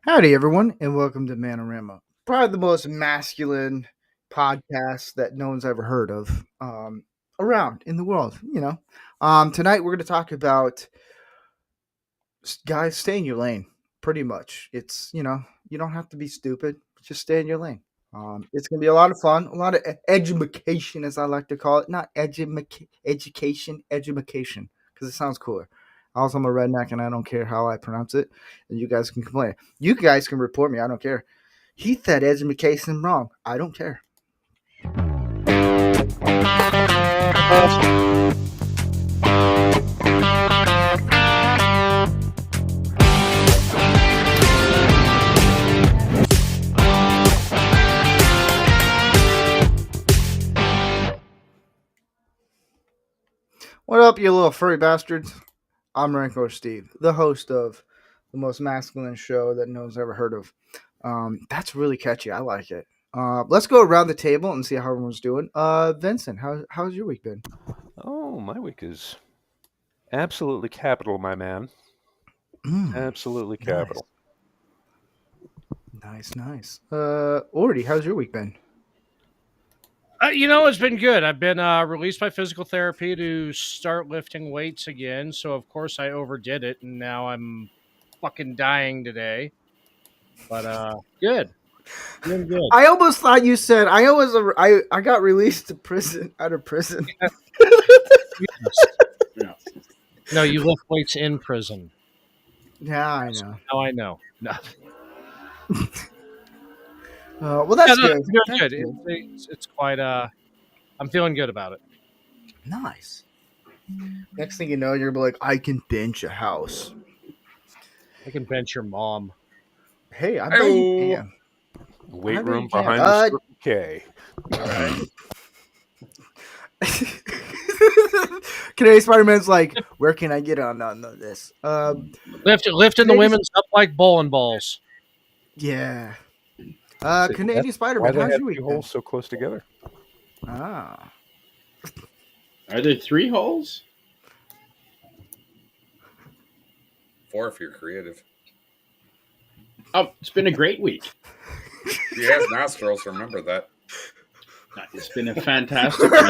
Howdy, everyone, and welcome to Man-O-Rama. Probably the most masculine podcast that no one's ever heard of around in the world. Tonight we're going to talk about guys stay in your lane. Pretty much, you don't have to be stupid. Just stay in your lane. It's going to be a lot of fun, a lot of education, as I like to call it. Not education, education, because it sounds cooler. Also, I'm a redneck, and I don't care how I pronounce it, and you guys can complain. You guys can report me. I don't care. He said education wrong. I don't care. What up, you little furry bastards? I'm rancorsteve, the host of the most masculine show that no one's ever heard of. That's really catchy. I like it. Let's go around the table and see how everyone's doing. Vincent, how's your week been? Oh, my week is absolutely capital, my man. Absolutely capital. Nice. Ordy, how's your week been? It's been good. I've been released by physical therapy to start lifting weights again. So, of course, I overdid it, and now I'm fucking dying today. But good. Doing good. I almost thought you said I got released to prison out of prison. Yeah. No, you lift weights in prison. Yeah, I know. Now I know. No. Well, that's good. That's good. It's quite. I'm feeling good about it. Nice. Next thing you know, you're gonna be like, I can bench a house. I can bench your mom. Hey, I bet you can. Weight room behind the Circle K. Canadian Spider-Man's like, where can I get on this? Lifting the women's up like bowling balls. Yeah. Canadian Spider-Man, how's your week? Holes so close together. Ah. Are there 3 holes? 4 if you're creative. Oh, it's been a great week. You have nostrils, remember that. It's been a fantastic week.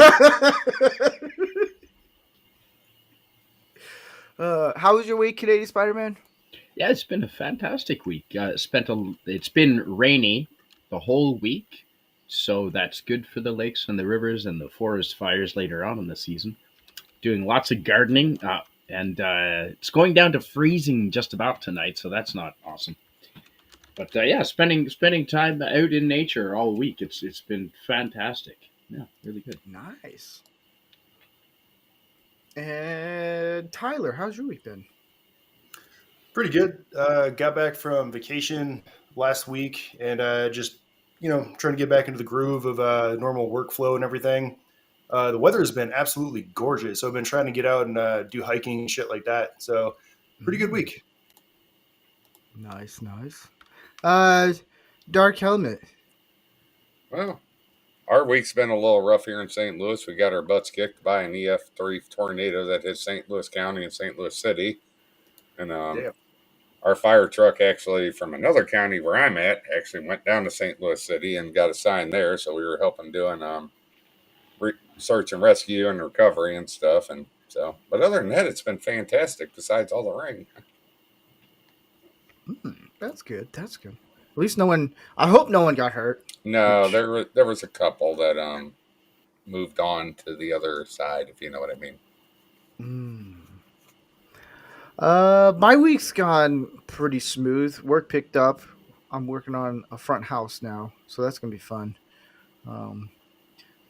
How was your week, Canadian Spider-Man? Yeah, it's been a fantastic week. It's been rainy the whole week, so that's good for the lakes and the rivers and the forest fires later on in the season. Doing lots of gardening, and it's going down to freezing just about tonight, so that's not awesome. But yeah, spending time out in nature all week, it's been fantastic. Yeah, really good. Nice. And Tyler, how's your week been? Pretty good. Got back from vacation last week and just, trying to get back into the groove of normal workflow and everything. The weather has been absolutely gorgeous. So I've been trying to get out and do hiking and shit like that. So pretty good week. Nice. Dark Helmet. Well, our week's been a little rough here in St. Louis. We got our butts kicked by an EF3 tornado that hit St. Louis County and St. Louis City. And our fire truck actually from another county where I'm at actually went down to St. Louis City and got assigned there. So we were helping doing search and rescue and recovery and stuff. And so, but other than that, it's been fantastic besides all the rain. That's good. At least I hope no one got hurt. No, there was a couple that moved on to the other side, if you know what I mean. My week's gone pretty smooth. Work picked up. I'm working on a front house now, so that's gonna be fun.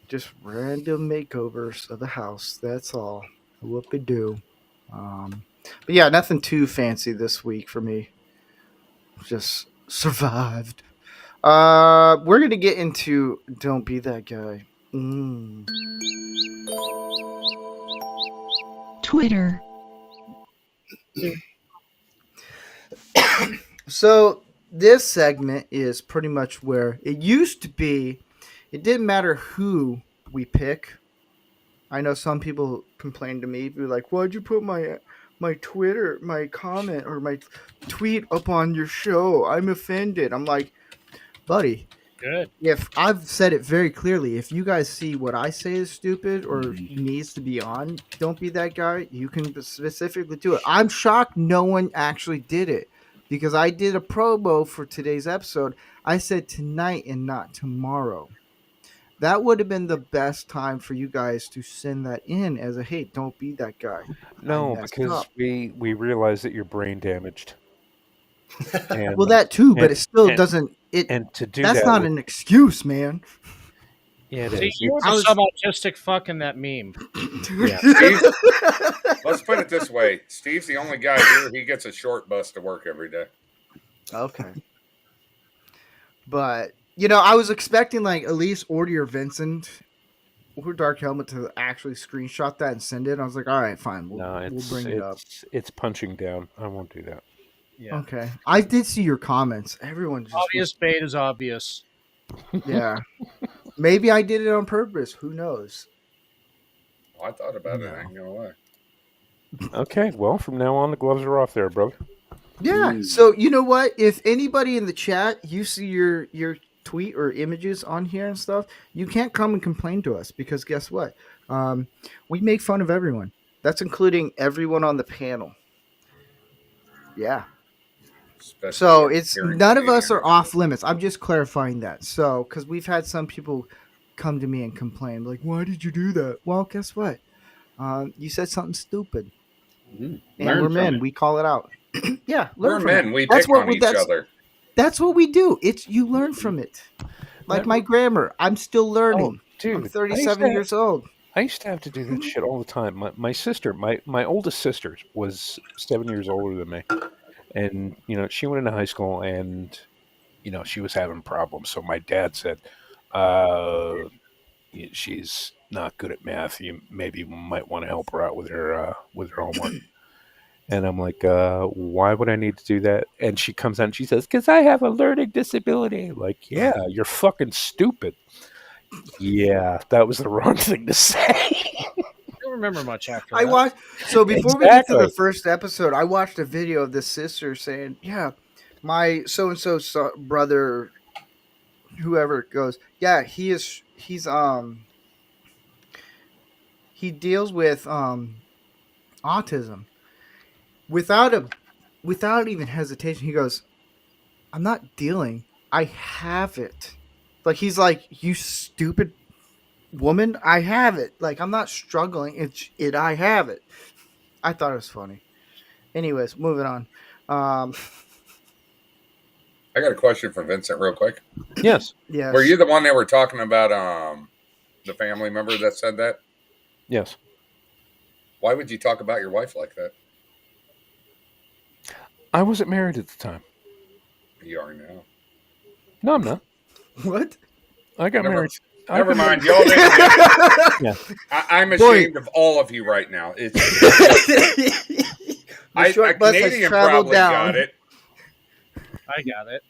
Just random makeovers of the house. That's all. Whoop-a-doo. But yeah, nothing too fancy this week for me. Just survived. We're gonna get into Don't Be That Guy. Twitter. So this segment is pretty much where it used to be. It didn't matter who we pick. I know some people complained to me, be like, "Why'd you put my my Twitter, my comment, or my tweet up on your show. I'm offended. I'm like, buddy, Good. if I've said it very clearly, if you guys see what I say is stupid or needs to be on, don't be that guy. You can specifically do it. I'm shocked no one actually did it because I did a promo for today's episode. I said tonight and not tomorrow. That would have been the best time for you guys to send that in as a, hey, don't be that guy. No, messed because up. we realize that you're brain damaged. And, Well, that too, but and- it still and- doesn't. and to do That's that, not an excuse, man. yeah, it See, is. you were I the was- some autistic fuck in that meme. Let's put it this way: Steve's the only guy here. He gets a short bus to work every day. Okay. But, I was expecting like at least Ordy or Vincent or Dark Helmet to actually screenshot that and send it. I was like, all right, fine. We'll bring it up. It's punching down. I won't do that. Yeah. Okay. I did see your comments. Everyone just Obvious bait is obvious. yeah. Maybe I did it on purpose. Who knows? Well, I thought about it. I ain't gonna lie. Okay, well, from now on, the gloves are off there, brother. Yeah. So you know what? If anybody in the chat, you see your tweet or images on here and stuff, you can't come and complain to us because guess what? We make fun of everyone. That's including everyone on the panel. Yeah. Especially So it's here in none of us Canadian. are off limits. I'm just clarifying that. So because we've had some people come to me and complain like, "Why did you do that?" Well, guess what? You said something stupid, and Learn we're from men. it. We call it out. Yeah, We're learn from men. it. We That's pick on what- each that's- other. That's what we do. It's you learn from it. Like my grammar, I'm still learning. Dude, I'm 37 years old. I used to have to do that shit all the time. My sister, my oldest sister, was 7 years older than me, and she went into high school, and she was having problems. So my dad said, "She's not good at math. You maybe might want to help her out with her homework." And I'm like, why would I need to do that? And she comes out and she says, because I have a learning disability. Like, yeah, you're fucking stupid. Yeah, that was the wrong thing to say. I don't remember much after I that. watched. So before we get to the Exactly. first episode, I watched a video of this sister saying, "Yeah, my so and so brother, whoever goes, yeah, he's he deals with autism." Without even hesitation, he goes, "I'm not dealing. I have it." Like he's like, "You stupid woman, I have it. Like I'm not struggling. I have it." I thought it was funny. Anyways, moving on. I got a question for Vincent, real quick. Yes. Yes. Were you the one that were talking about the family member that said that? Yes. Why would you talk about your wife like that? I wasn't married at the time. You are now. No, I'm not. What? I got Never- married. I Never got mind. Y'all didn't get it. Yeah. I'm ashamed of all of you right now. It's The short a bus has Canadian traveled probably down. got it. I got it.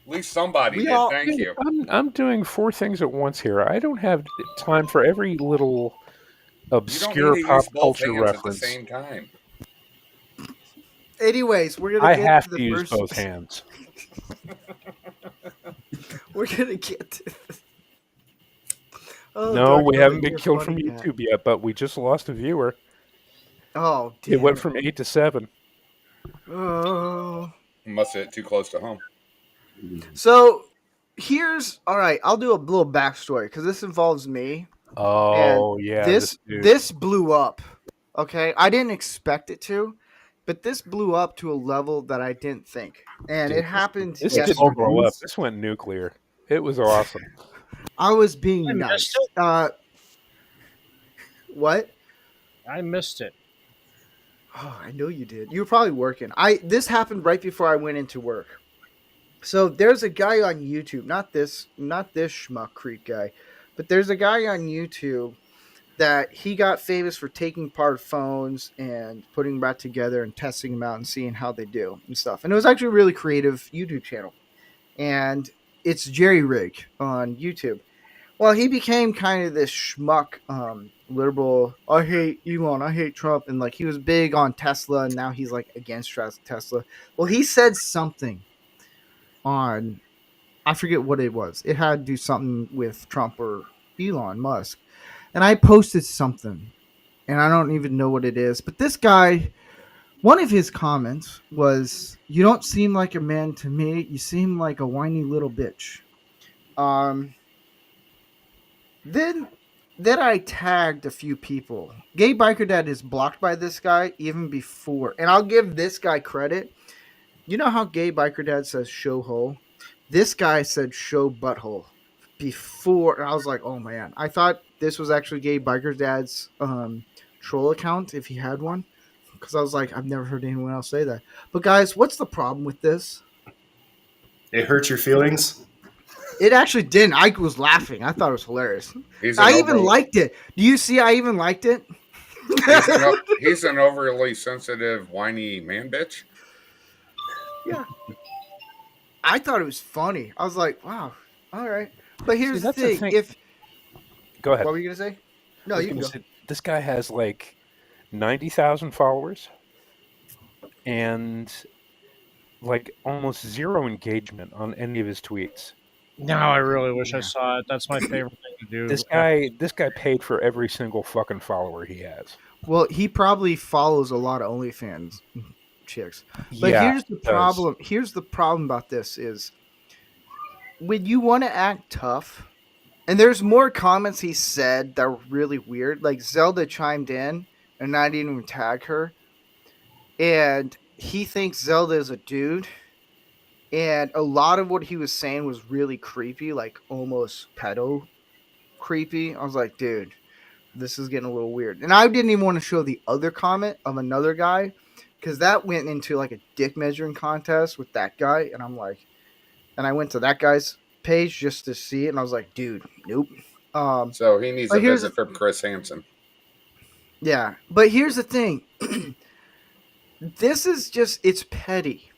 At least somebody We did. all- Thank you. I'm doing 4 things at once here. I don't have time for every little You don't obscure need to pop use both culture hands reference. at the same time. Anyways, we're gonna I get have to to the use first. both hands. We're gonna get to. Oh, No, Dark we Knight, haven't been you're killed from funny, Cat. YouTube yet, but we just lost a viewer. Oh, damn. It went from 8 to 7. Oh. Must have hit too close to home. So here's all right. I'll do a little backstory because this involves me. Oh, yeah. this dude. this blew up. Okay, I didn't expect it to, but this blew up to a level that I didn't think, and Dude, it happened This yesterday. didn't blow up. This went nuclear. It was awesome. I was being I nice. missed What? I missed it. Oh, I know you did. You were probably working. This happened right before I went into work. So there's a guy on YouTube, not this schmuck creep guy, but there's a guy on YouTube that he got famous for taking apart phones and putting them back together and testing them out and seeing how they do and stuff. And it was actually a really creative YouTube channel. And it's Jerry Rig on YouTube. Well, he became kind of this schmuck liberal. I hate Elon. I hate Trump. And like he was big on Tesla, and now he's like against Tesla. Well, he said something on I forget what it was. It had to do something with Trump or Elon Musk, and I posted something, and I don't even know what it is. But this guy, one of his comments was, "You don't seem like a man to me. You seem like a whiny little bitch." Um, then then I tagged a few people. Gay Biker Dad is blocked by this guy even before, and I'll give this guy credit. You know how Gay Biker Dad says show hole? This guy said show butthole before, and I was like, oh man, I thought this was actually Gay Biker Dad's troll account if he had one, because I was like, I've never heard anyone else say that. But guys, what's the problem with this? It hurts your feelings. It actually didn't. I was laughing. I thought it was hilarious. I even liked it. Do you see? I even liked it. He's an overly sensitive, whiny man bitch. Yeah. I thought it was funny. I was like, wow, all right. But here's the thing. If Go ahead. What were you gonna say? No, you can go. This guy has like 90,000 followers and like almost zero engagement on any of his tweets. Now I really wish I saw it. That's my favorite thing to do. This guy paid for every single fucking follower he has. Well, he probably follows a lot of OnlyFans chicks. But yeah, here's the problem. Here's the problem about this is when you want to act tough, and there's more comments he said that were really weird. Like Zelda chimed in and I didn't even tag her. And he thinks Zelda is a dude. And a lot of what he was saying was really creepy, like almost pedo creepy. I was like, dude, this is getting a little weird. And I didn't even want to show the other comment of another guy because that went into like a dick measuring contest with that guy. And I'm like, and I went to that guy's page just to see it. And I was like, dude, nope. So he needs a visit from Chris Hansen. Yeah. But here's the thing. This is just, it's petty.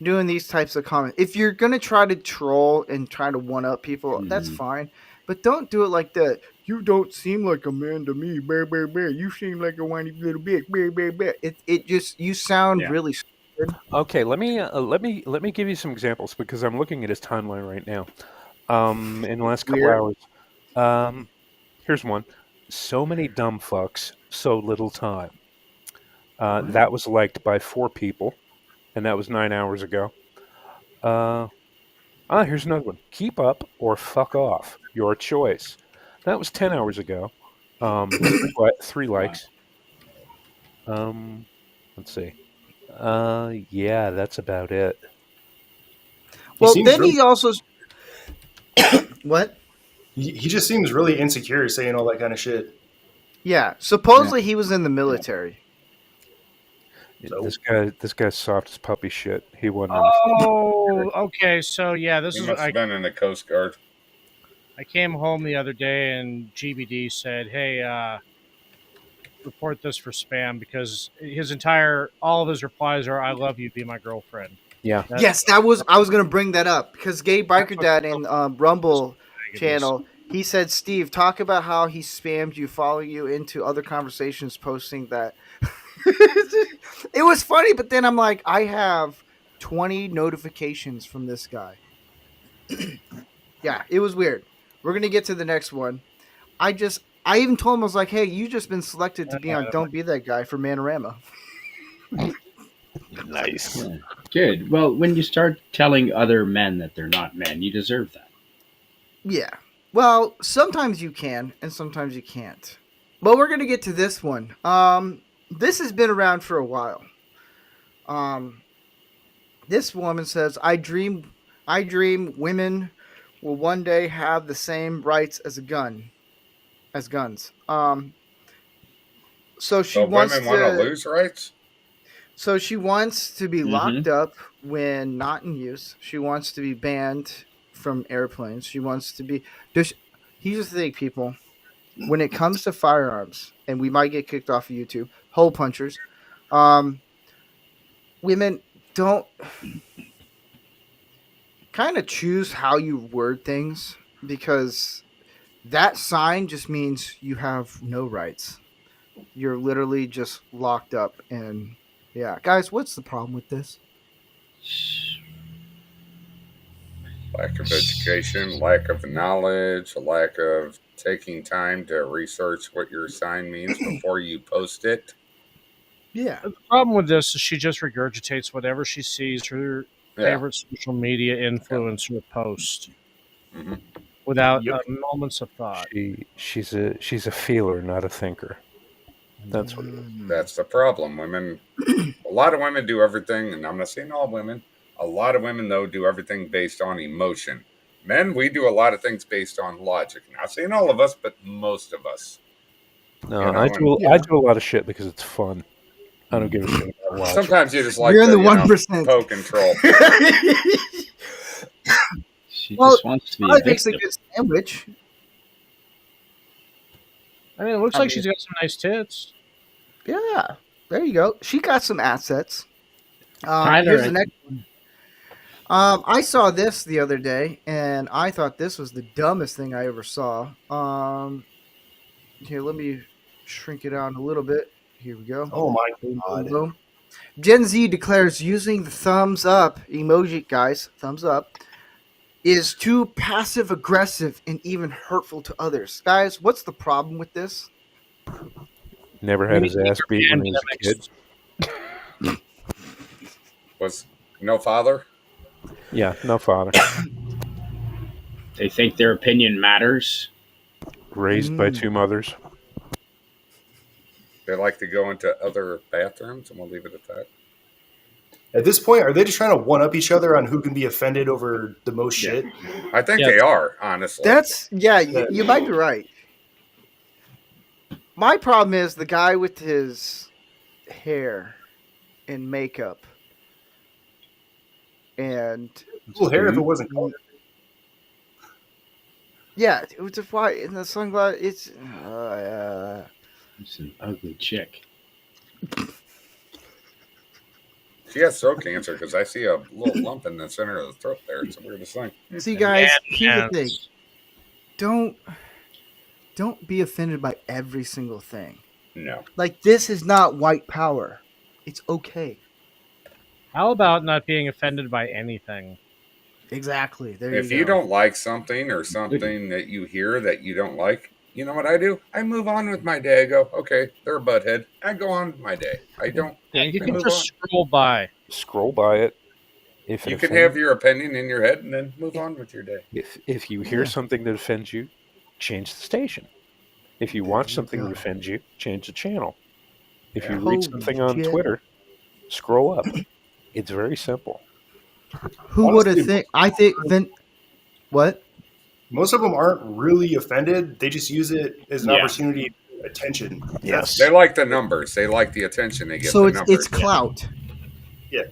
Doing these types of comments. If you're gonna try to troll and try to one up people, that's fine. But don't do it like that. You don't seem like a man to me. Bear, bear, bear. You seem like a whiny little bitch. Bear, bear, bear. It just you sound really stupid. Okay, let me give you some examples because I'm looking at his timeline right now. In the last couple hours. Here's one. So many dumb fucks, so little time. That was liked by 4 people. And that was 9 hours ago. Here's another one. Keep up or fuck off. Your choice. That was 10 hours ago. 3 likes. Let's see. Yeah, that's about it. Well, then he also... What? He just seems really insecure saying all that kind of shit. Yeah. Supposedly he was in the military. This guy's soft as puppy shit. He wasn't. Oh, okay. So yeah, this must have been in the Coast Guard. I came home the other day and GBD said, "Hey, report this for spam," because all of his replies are, "I love you, be my girlfriend." Yeah. I was going to bring that up because Gay Biker Dad in Rumble channel, he said, Steve, talk about how he spammed you, following you into other conversations, posting that. It was funny, but then I'm like, I have 20 notifications from this guy. Yeah, it was weird. We're going to get to the next one. I even told him, I was like, hey, you just been selected to be on Don't Be That Guy for Man-O-Rama. Nice. Yeah. Good. Well, when you start telling other men that they're not men, you deserve that. Yeah. Well, sometimes you can, and sometimes you can't. But we're going to get to this one. This has been around for a while. This woman says, I dream women will one day have the same rights as guns. So women want to lose rights? So she wants to be locked up when not in use. She wants to be banned from airplanes. She wants to be... Here's the thing, people. When it comes to firearms, and we might get kicked off of YouTube, hole punchers, women don't kind of choose how you word things, because that sign just means you have no rights. You're literally just locked up. And yeah, guys, what's the problem with this? Lack of education, lack of knowledge, a lack of taking time to research what your sign means before you post it. Yeah. The problem with this is she just regurgitates whatever she sees her Yeah. favorite social media influencer post Mhm. without Yep. moments of thought. She's a feeler, not a thinker. That's what it is. That's the problem. Women, a lot of women do everything, and I'm not saying all women. A lot of women, though, do everything based on emotion. Men, we do a lot of things based on logic. Not saying all of us, but most of us. No, You know, I Yeah. do a lot of shit because it's fun. I don't give a shit about logic. Sometimes you just like You're in to, the you know, 1%. poke and troll. She Well, just wants to be a Probably makes a victim. good sandwich. I mean, it looks I like mean- she's got some nice tits. Yeah. There you go. She got some assets. Tyler, Here's I the next one. I saw this the other day, and I thought this was the dumbest thing I ever saw. Here, let me shrink it down a little bit. Here we go. Oh my Boom, god. boom, boom. Gen Z declares using the thumbs up emoji, guys, thumbs up, is too passive aggressive and even hurtful to others. Guys, what's the problem with this? Never had his ass beat when he was a kid. Was no father? Yeah, no father. They think their opinion matters. Raised by two mothers. They like to go into other bathrooms, and we'll leave it at that. At this point, are they just trying to one up each other on who can be offended over the most shit? I think Yeah. they are, honestly. That's, yeah, you might be right. My problem is the guy with his hair and makeup and Cool hair if it wasn't colored. yeah, it was just why in the sunglasses. It's It's an ugly chick. She has throat cancer because I see a little lump in the center of the throat there. It's the weirdest thing. see, guys. Here's the thing: Yes. don't be offended by every single thing. No. Like this is not white power. It's okay. How about not being offended by anything? Exactly. There If you you go. don't like something or something that you hear that you don't like, you know what I do? I move on with my day. I go, okay, they're a butthead. I go on with my day. I don't. Yeah, you I can move just on. scroll by. Scroll by it. If it You can offends- have your opinion in your head and then move on with your day. if you hear Yeah. something that offends you, change the station. If you watch something that offends you, change the channel. If you Holy read something on shit. Twitter, scroll up. It's very simple. Who would have Honestly, think? I think then. What? Most of them aren't really offended. They just use it as an Yeah. opportunity to get attention. Yes. They like the numbers. They like the attention they get. So the it's numbers. clout. Yeah.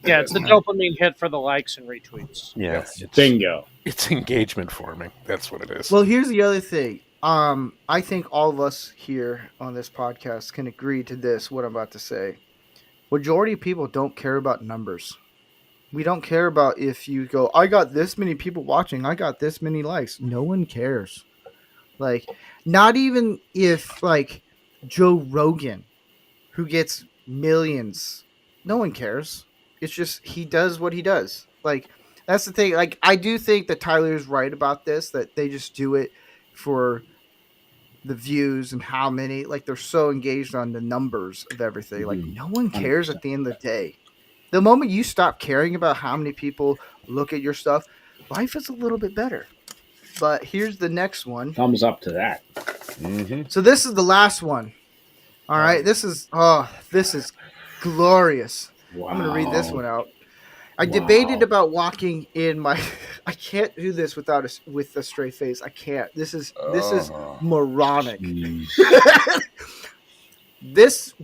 Yeah, it's the dopamine hit for the likes and retweets. Yeah. Yes. Bingo. It's engagement farming. That's what it is. Well, here's the other thing. I think all of us here on this podcast can agree to this. What I'm about to say. Majority of people don't care about numbers. We don't care about if you go, I got this many people watching, I got this many likes. No one cares. Like, not even if, like, Joe Rogan, who gets millions, no one cares. It's just, he does what he does. Like, that's the thing. Like, I do think that Tyler's right about this, that they just do it for the views and how many, like, they're so engaged on the numbers of everything. Like, no one cares at the end of the day. The moment you stop caring about how many people look at your stuff, life is a little bit better. But here's the next one. Thumbs up to that. Mm-hmm. So this is the last one. All right, this is glorious. Wow. I'm gonna read this one out. I Wow. debated about walking in my. I can't do this without with a straight face. I can't. This is moronic. Jeez.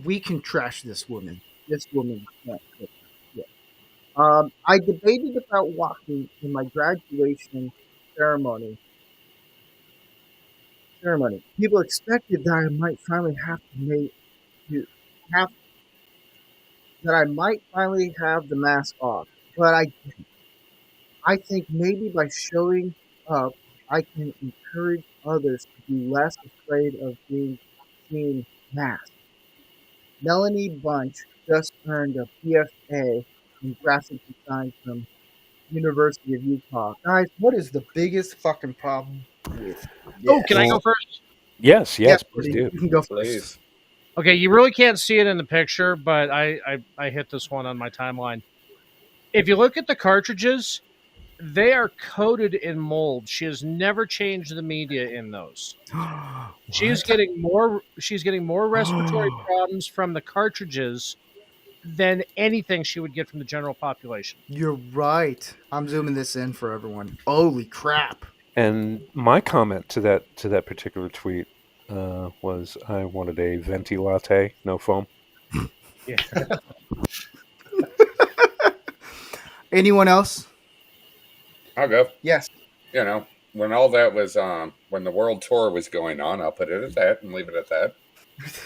We can trash this woman. This woman. Yeah. I debated about walking in my graduation ceremony. People expected that I might finally have the mask off, but I didn't. I think maybe by showing up, I can encourage others to be less afraid of being seen masked. Melanie Bunch just earned a PSA in graphic design from University of Utah. Guys, what is the biggest fucking problem with Oh, this? can I go Well, first? yes, Yeah, please buddy, do. you can go first. Please. Okay, you really can't see it in the picture, but I hit this one on my timeline. If you look at the cartridges, they are coated in mold. She has never changed the media in those. She's What? getting more. She's getting more respiratory problems from the cartridges than anything she would get from the general population. You're right. I'm zooming this in for everyone. Holy crap. And my comment to that particular tweet was, I wanted a venti latte, no foam. Yeah. Anyone else? I'll go. Yes. You know, when all that was when the world tour was going on, I'll put it at that and leave it at that.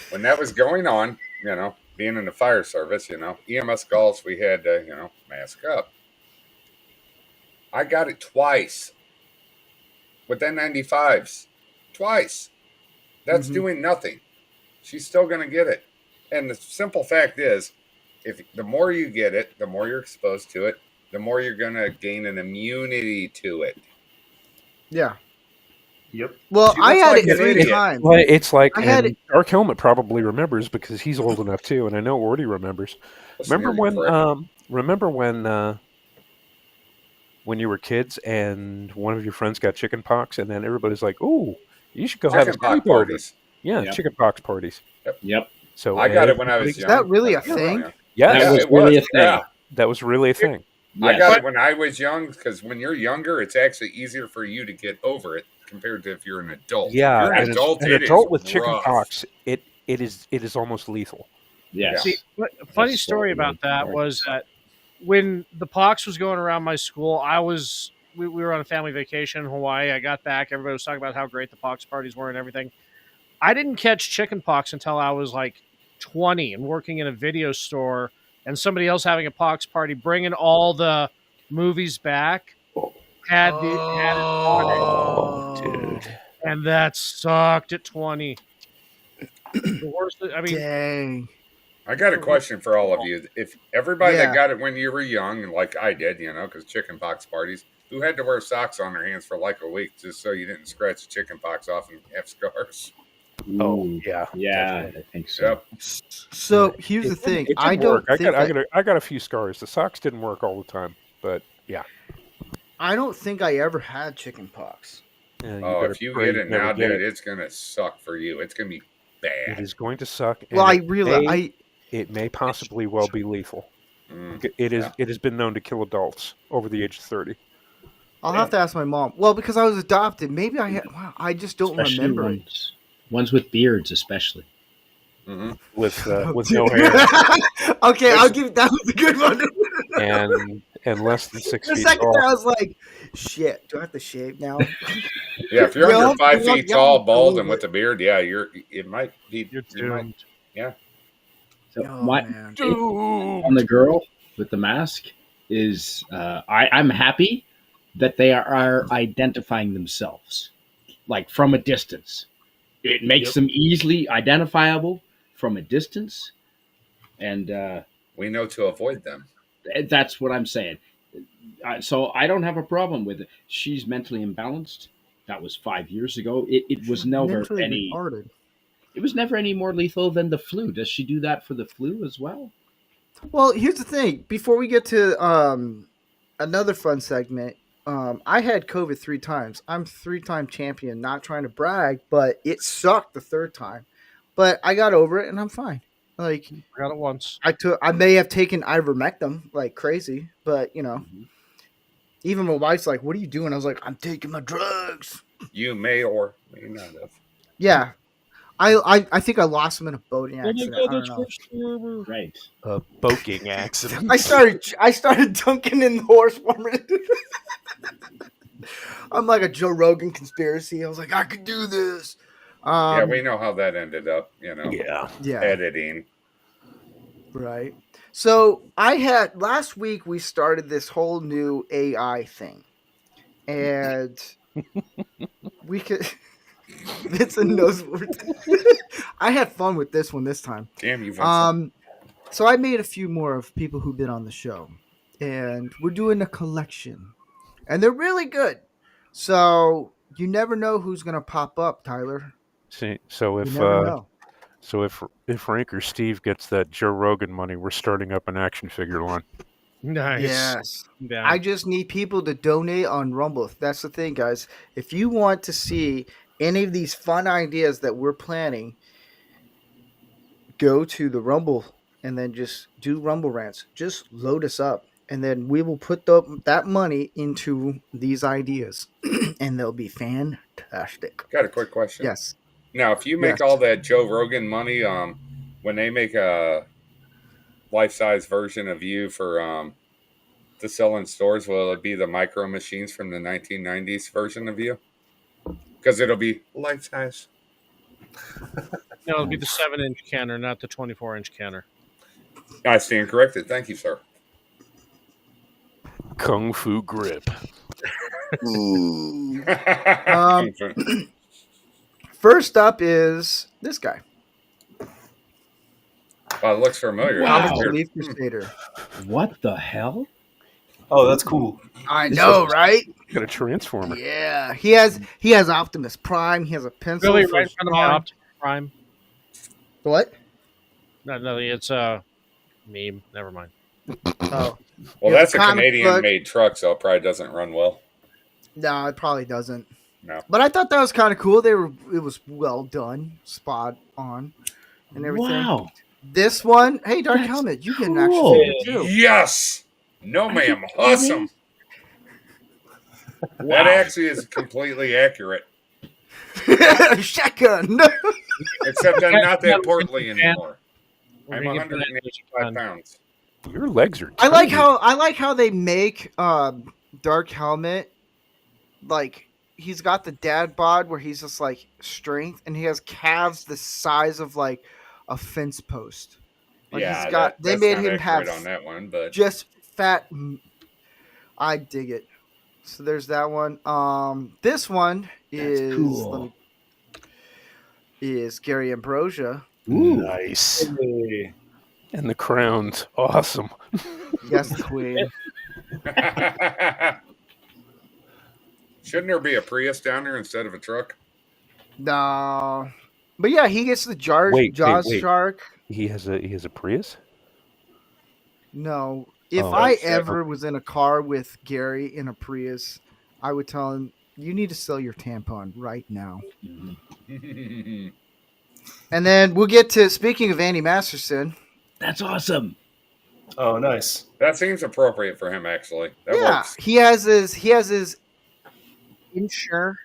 When that was going on, you know, being in the fire service, you know, EMS calls, we had to, you know, mask up. I got it twice with N95s. Twice. That's doing nothing. She's still going to get it. And the simple fact is, if the more you get it, the more you're exposed to it, the more you're going to gain an immunity to it. Yeah. Yep. Well, She I looks had like it an 3 idiot. times. Well, it's like, I had and Dark Helmet probably remembers because he's old enough too, and I know Orty remembers. Listen Remember here, you prick. when you were kids and one of your friends got chicken pox, and then everybody's like, "Oh, you should go have a Chicken pox sleepover." parties. Yeah, Yep. chicken pox parties. Yep. So I got it when I was Is young. that really a When I was thing? young. Yes, That was it really was. a thing. Yeah. that was really a thing. I Yes. got it when I was young because when you're younger, it's actually easier for you to get over it compared to if you're an adult. Yeah, if you're and an it adult is with chicken rough. pox, it is almost lethal. Yes. See, funny That's story so about that right. was that when the pox was going around my school, we were on a family vacation in Hawaii. I got back, everybody was talking about how great the pox parties were and everything. I didn't catch chicken pox until I was like 20 and working in a video store, and somebody else having a pox party, bringing all the movies back, had it on it, Oh, dude. and that sucked at 20. The worst. I mean, Dang. I got a question for all of you. If everybody Yeah. that got it when you were young, like I did, you know, because chicken pox parties, who had to wear socks on their hands for like a week just so you didn't scratch the chicken pox off and have scars? Oh, Ooh, yeah, yeah, definitely. I think so. Yep. So here's the thing. It I did don't work. I think I got a few scars. The socks didn't work all the time, but yeah. I don't think I ever had chicken pox. Yeah, Oh, better if you pray get it never now, get dude, it. it's gonna suck for you. It's gonna be It bad. is going to suck. And Well, I it realize may, it may possibly well be lethal. It is. Yeah. It has been known to kill adults over the age of 30. I'll have to ask my mom. Well, because I was adopted, maybe I had. Wow, I just don't Especially remember it. ones with beards, especially. With no hair Okay, I'll give that was a good one. and less than 6 The feet second tall. time I was like, "Shit, do I have to shave now?" Yeah, if you're Well, under 5 feet yeah, tall, yeah, bald, a and little with a beard, yeah, it might be. you're You might, doomed. yeah. So Oh my man. take on the girl with the mask is I'm happy that they are identifying themselves, like from a distance. It makes them easily identifiable from a distance, and We know to avoid them. that's what I'm saying. So I don't have a problem with it. She's mentally imbalanced. That was 5 years ago. It was never Mentally any. retarded. It was never any more lethal than the flu. Does she do that for the flu as well? Well, here's the thing. Before we get to another fun segment, I had COVID 3 times. I'm 3-time champion. Not trying to brag, but it sucked the 3rd time. But I got over it and I'm fine. Like I got it once. I may have taken ivermectin like crazy, but you know, even my wife's like, "What are you doing?" I was like, "I'm taking my drugs." You may or may not have. Yeah, I think I lost him in a boating accident. I don't know. Right. A boating accident. I started dunking in the horse warmer. I'm like a Joe Rogan conspiracy. I was like, I could do this. Yeah, we know how that ended up. You know, Yeah. editing. Right. So I had last week we started this whole new AI thing, and We could. Vincent knows. I had fun with this one this time. Damn you, Vincent. So I made a few more of people who've been on the show, and we're doing a collection, and they're really good. So you never know who's gonna pop up, Tyler. See, so You never know. if Ranker Steve gets that Joe Rogan money, we're starting up an action figure line. Nice. Yes. Yeah. I just need people to donate on Rumble. That's the thing, guys. If you want to see any of these fun ideas that we're planning, go to the Rumble and then just do Rumble rants. Just load us up, and then we will put that money into these ideas, and they'll be fantastic. Got a quick question. Yes. Now, if you make Yes. all that Joe Rogan money, when they make a life-size version of you for to sell in stores, will it be the micro machines from the 1990s version of you? Because it'll be life-size. No, it'll be the 7-inch canner, not the 24-inch canner. I stand corrected. Thank you, sir. Kung Fu grip. First up is this guy. Wow, it looks familiar. Wow. Comic Relief Crusader. What the hell? Oh, that's cool. I know, right? Got a transformer. Yeah, he has Optimus Prime. He has a pencil. Really, for right in front of my drawing. Optimus Prime. What? No, it's a meme. Never mind. Oh, Well, Yeah, that's a comic Canadian-made truck, so it probably doesn't run well. no, it probably doesn't. No. But I thought that was kind of cool. It was well done, spot on, and everything. Wow. This one, hey, Dark That's Helmet, you get an cool. action figure too. Yes! No, ma'am. Awesome. That Wow. actually is completely accurate. Shotgun. Except I'm not that portly anymore. We're I'm gonna get 185 pounds. Your legs are I like tiny. how they make Dark Helmet, like he's got the dad bod where he's just like strength, and he has calves the size of like a fence post. Like Yeah, he's got. They that's made not him have accurate on that one, but just fat. I dig it. So there's that one. This one is cool. let me- is Gary Ambrosia. Ooh. Nice. And the crown's awesome. Yes, Queen. shouldn't there be a Prius down there instead of a truck? No, but yeah, he gets the Jaws Wait. shark. He has a Prius? No, if Oh, I that's it. ever was in a car with Gary in a Prius, I would tell him, "You need to sell your tampon right now." And then we'll get to speaking of Andy Masterson. That's awesome. Oh, nice. That seems appropriate for him, actually. That Yeah, works. he has his insure.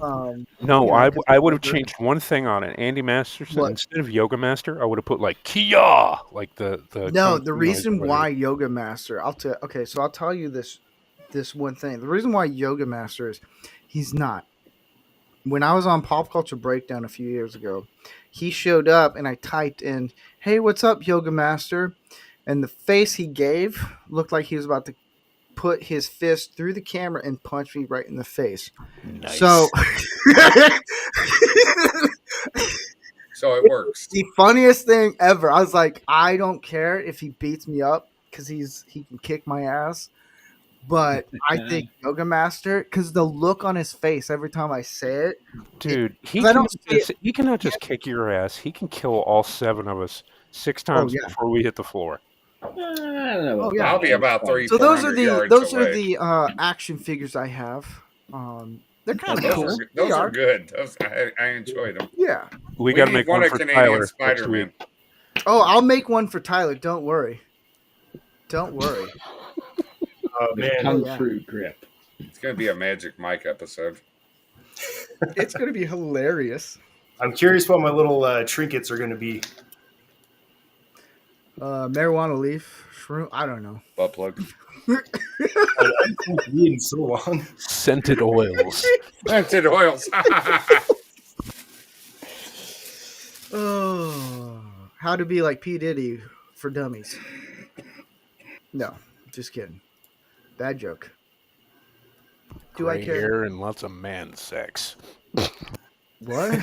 No, Yeah, I 'cause would have they're- changed one thing on it. Andy Masterson, What? instead of Yoga Master, I would have put like Kia, like the No, kung the fu reason noise or why Yoga Master, I'll tell you this one thing. The reason why Yoga Master is he's not. When I was on Pop Culture Breakdown a few years ago, he showed up and I typed in, "Hey, what's up, Yoga Master?" And the face he gave looked like he was about to put his fist through the camera and punch me right in the face. Nice. So So it works. the funniest thing ever. I was like, I don't care if he beats me up because he can kick my ass. But I think Yoga Master, because the look on his face every time I say it, dude, he 'cause I can don't see he cannot just kick your ass. He can kill all 7 of us 6 times yeah. before we hit the floor. I don't know. Oh, about yeah. that. I'll be about 300 so those are yards away. the action figures I have. They're kind of Those cool. are, They those are good. Those, I enjoyed them. Yeah. We got to need make one of for Canadian Tyler next Spider-Man. week. Oh, I'll make one for Tyler. Don't worry. Don't worry. Oh, man. Kung yeah. Fu grip. It's going to be a Magic Mike episode. It's gonna be hilarious. I'm curious what my little trinkets are going to be. Marijuana leaf, shroom. I don't know. Butt plug. I haven't been in so long. Scented oils. Scented oils. Oh, how to be like P. Diddy for dummies. No, just kidding. Bad joke. Do I Gray care? hair and lots of man sex. What?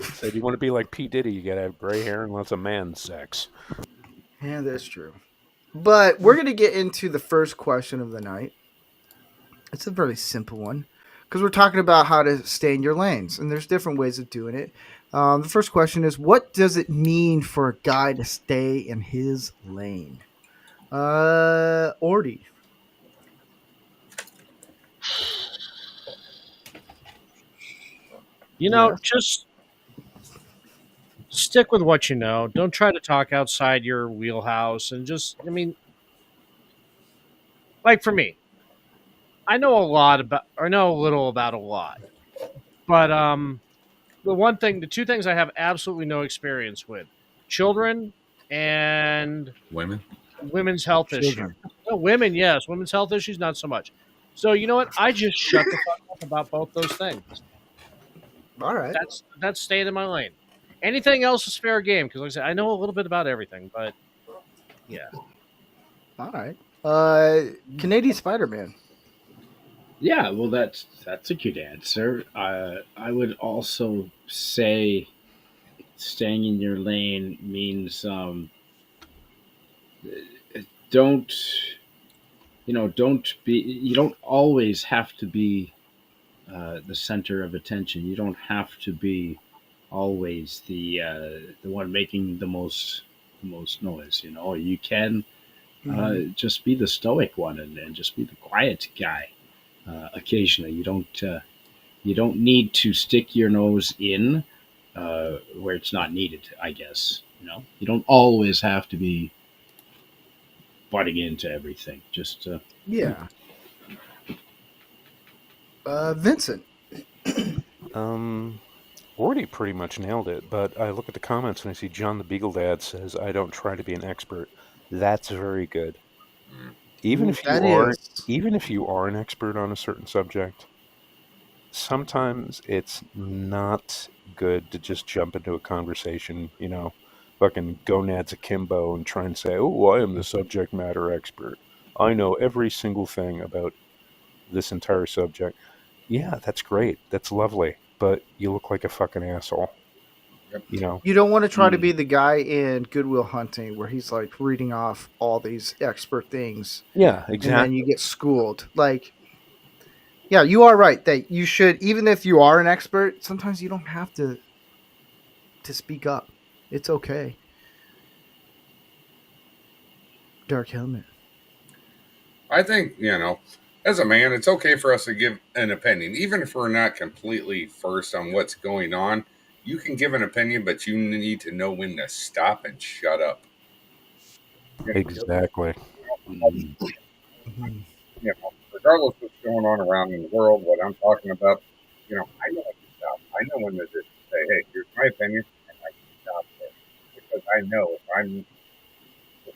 Said you want to be like P. Diddy, you gotta have gray hair and lots of man sex. Yeah, that's true. But we're going to get into the first question of the night. It's a very simple one because we're talking about how to stay in your lanes, and there's different ways of doing it. The first question is, what does it mean for a guy to stay in his lane? Ordy. Yes. Just stick with what you know. Don't try to talk outside your wheelhouse, and like for me, I know a little about a lot, but the two things I have absolutely no experience with: children and Women. women's health issues. Children. No, women, yes, women's health issues, not so much. So you know what? I just shut the fuck up about both those things. All right. That's staying in my lane. Anything else is fair game because, like I said, I know a little bit about everything, but yeah. All right. Canadian Spider-Man. Yeah, well, that's a good answer. I would also say staying in your lane means don't don't be you don't always have to be the center of attention. You don't have to be always the one making the most noise. You can just be the stoic one and just be the quiet guy. Occasionally, you don't need to stick your nose in where it's not needed. I guess you don't always have to be butting into everything. Just Yeah. Vincent. Already pretty much nailed it, but I look at the comments and I see John the Beagle Dad says, I don't try to be an expert. That's very good. Even if That you are is. even if you are an expert on a certain subject, sometimes it's not good to just jump into a conversation, fucking gonads akimbo and try and say, oh, I am the subject matter expert. I know every single thing about this entire subject. Yeah, that's great. That's lovely. But you look like a fucking asshole. Yep. You don't want to try to be the guy in Goodwill Hunting where he's like reading off all these expert things Yeah, and then exactly. you get schooled. Like, yeah, you are right that you should, even if you are an expert, sometimes you don't have to speak up. It's okay. Dark Helmet. I think, as a man, it's okay for us to give an opinion. Even if we're not completely versed on what's going on, you can give an opinion, but you need to know when to stop and shut up. Exactly. Regardless of what's going on around in the world, what I'm talking about, I know when to stop. I know when to just say, hey, here's my opinion, and I can stop there. Because I know if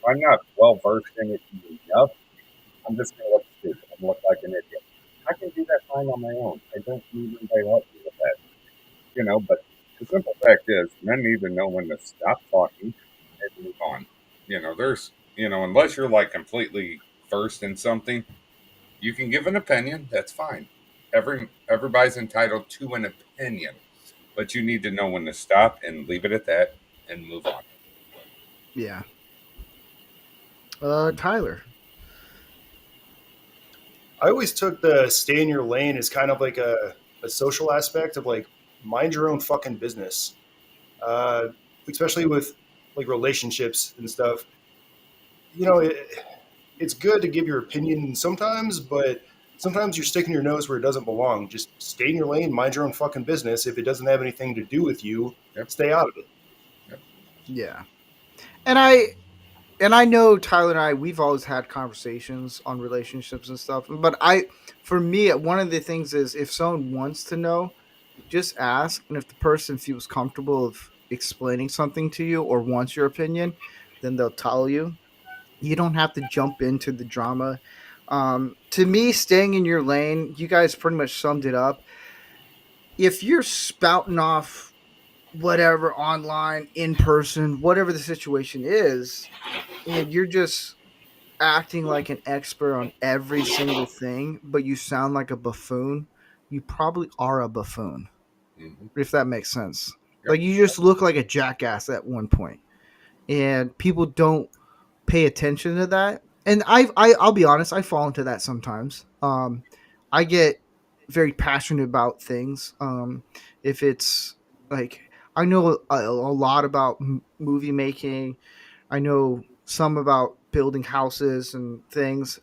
I'm not well versed in it enough, I'm just going to look stupid. I'm going to look like an idiot. I can do that fine on my own. I don't need anybody to help me with that. But the simple fact is, men need to know when to stop talking and move on. Unless you're like completely versed in something, you can give an opinion. That's fine. Everybody's entitled to an opinion, but you need to know when to stop and leave it at that and move on. Yeah. Tyler. I always took the stay in your lane as kind of like a social aspect of like mind your own fucking business, especially with like relationships and stuff. It's good to give your opinion sometimes, but sometimes you're sticking your nose where it doesn't belong. Just stay in your lane, mind your own fucking business. If it doesn't have anything to do with you, stay out of it. Yep. Yeah. And I know Tyler and we've always had conversations on relationships and stuff. But for me, one of the things is if someone wants to know, just ask. And if the person feels comfortable of explaining something to you or wants your opinion, then they'll tell you. You don't have to jump into the drama. To me, staying in your lane, you guys pretty much summed it up. If you're spouting off whatever online, in person, whatever the situation is, and you're just acting like an expert on every single thing, but you sound like a buffoon, you probably are a buffoon, if that makes sense. Yep. Like you just look like a jackass at one point, and people don't pay attention to that. And I'll be honest, I fall into that sometimes. I get very passionate about things. If it's like I know a lot about movie making. I know some about building houses and things.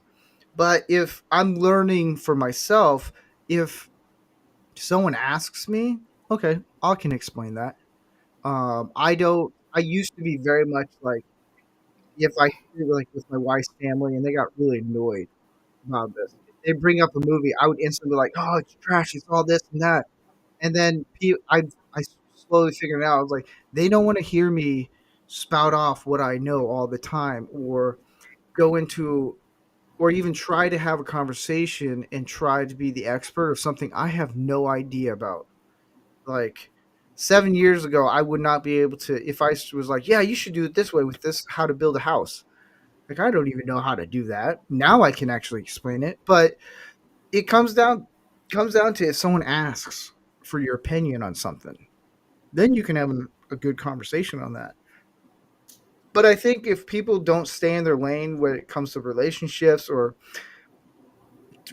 But if I'm learning for myself, if someone asks me, okay, I can explain that. I don't. I used to be very much like if I like with my wife's family and they got really annoyed about this. If they bring up a movie, I would instantly be like, "Oh, it's trash. It's all this and that." And then I slowly figured it out. I was like, they don't want to hear me spout off what I know all the time, or go into, or even try to have a conversation and try to be the expert of something I have no idea about. Like 7 years ago, I would not be able to, if I was like, yeah, you should do it this way with this, how to build a house. Like, I don't even know how to do that. Now I can actually explain it, but it comes down to if someone asks for your opinion on something, then you can have a good conversation on that. But I think if people don't stay in their lane when it comes to relationships, or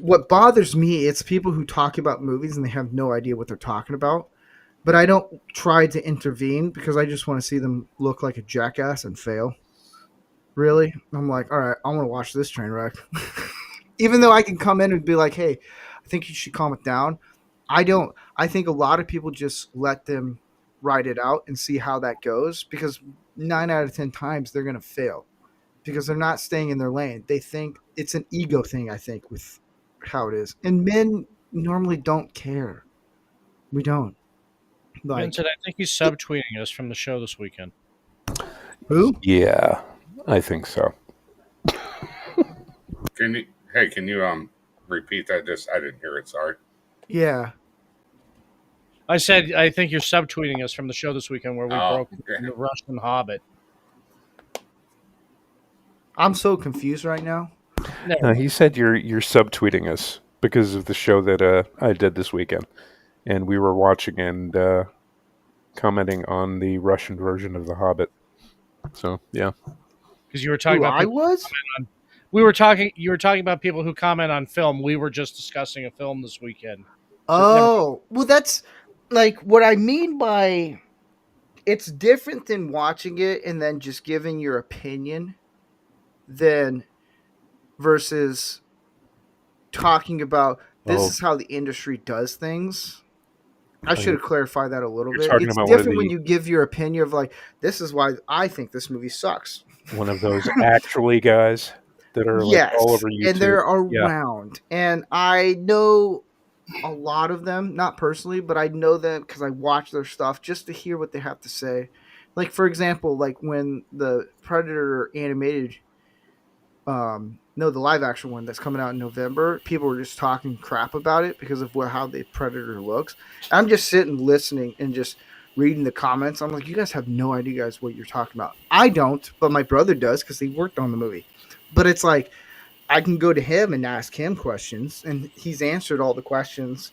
what bothers me, it's people who talk about movies and they have no idea what they're talking about. But I don't try to intervene because I just want to see them look like a jackass and fail. Really? I'm like, all right, I want to watch this train wreck. Even though I can come in and be like, hey, I think you should calm it down. I don't. I think a lot of people just let them ride it out and see how that goes, because 9 out of 10 times they're going to fail because they're not staying in their lane. They think it's an ego thing, I think, with how it is. And men normally don't care. We don't. Like, Vincent, I think he's subtweeting us from the show this weekend. who? Yeah, I think so. Can you repeat that? Just I didn't hear it. Sorry. Yeah. I said I think you're subtweeting us from the show this weekend where we broke okay. the Russian Hobbit. I'm so confused right now. No, He said you're subtweeting us because of the show that I did this weekend, and we were watching and commenting on the Russian version of The Hobbit. So yeah, because you were talking Who about I was? you were talking about people who comment on film. We were just discussing a film this weekend. Oh, well, that's like what I mean by it's different than watching it and then just giving your opinion than versus talking about this Oh. is how the industry does things. I should have clarified that a little You're bit. talking It's about one of different when the- you give your opinion of like, this is why I think this movie sucks. one of those actually guys that are like Yes, all over YouTube. and they're Yeah. around, and I know a lot of them, not personally, but I know them because I watch their stuff just to hear what they have to say. Like, for example, like when the Predator animated, no, the live action one that's coming out in November, people were just talking crap about it because of how the Predator looks. I'm just sitting listening and just reading the comments. I'm like, you guys have no idea, guys, what you're talking about. I don't, but my brother does because he worked on the movie. But it's like, I can go to him and ask him questions, and he's answered all the questions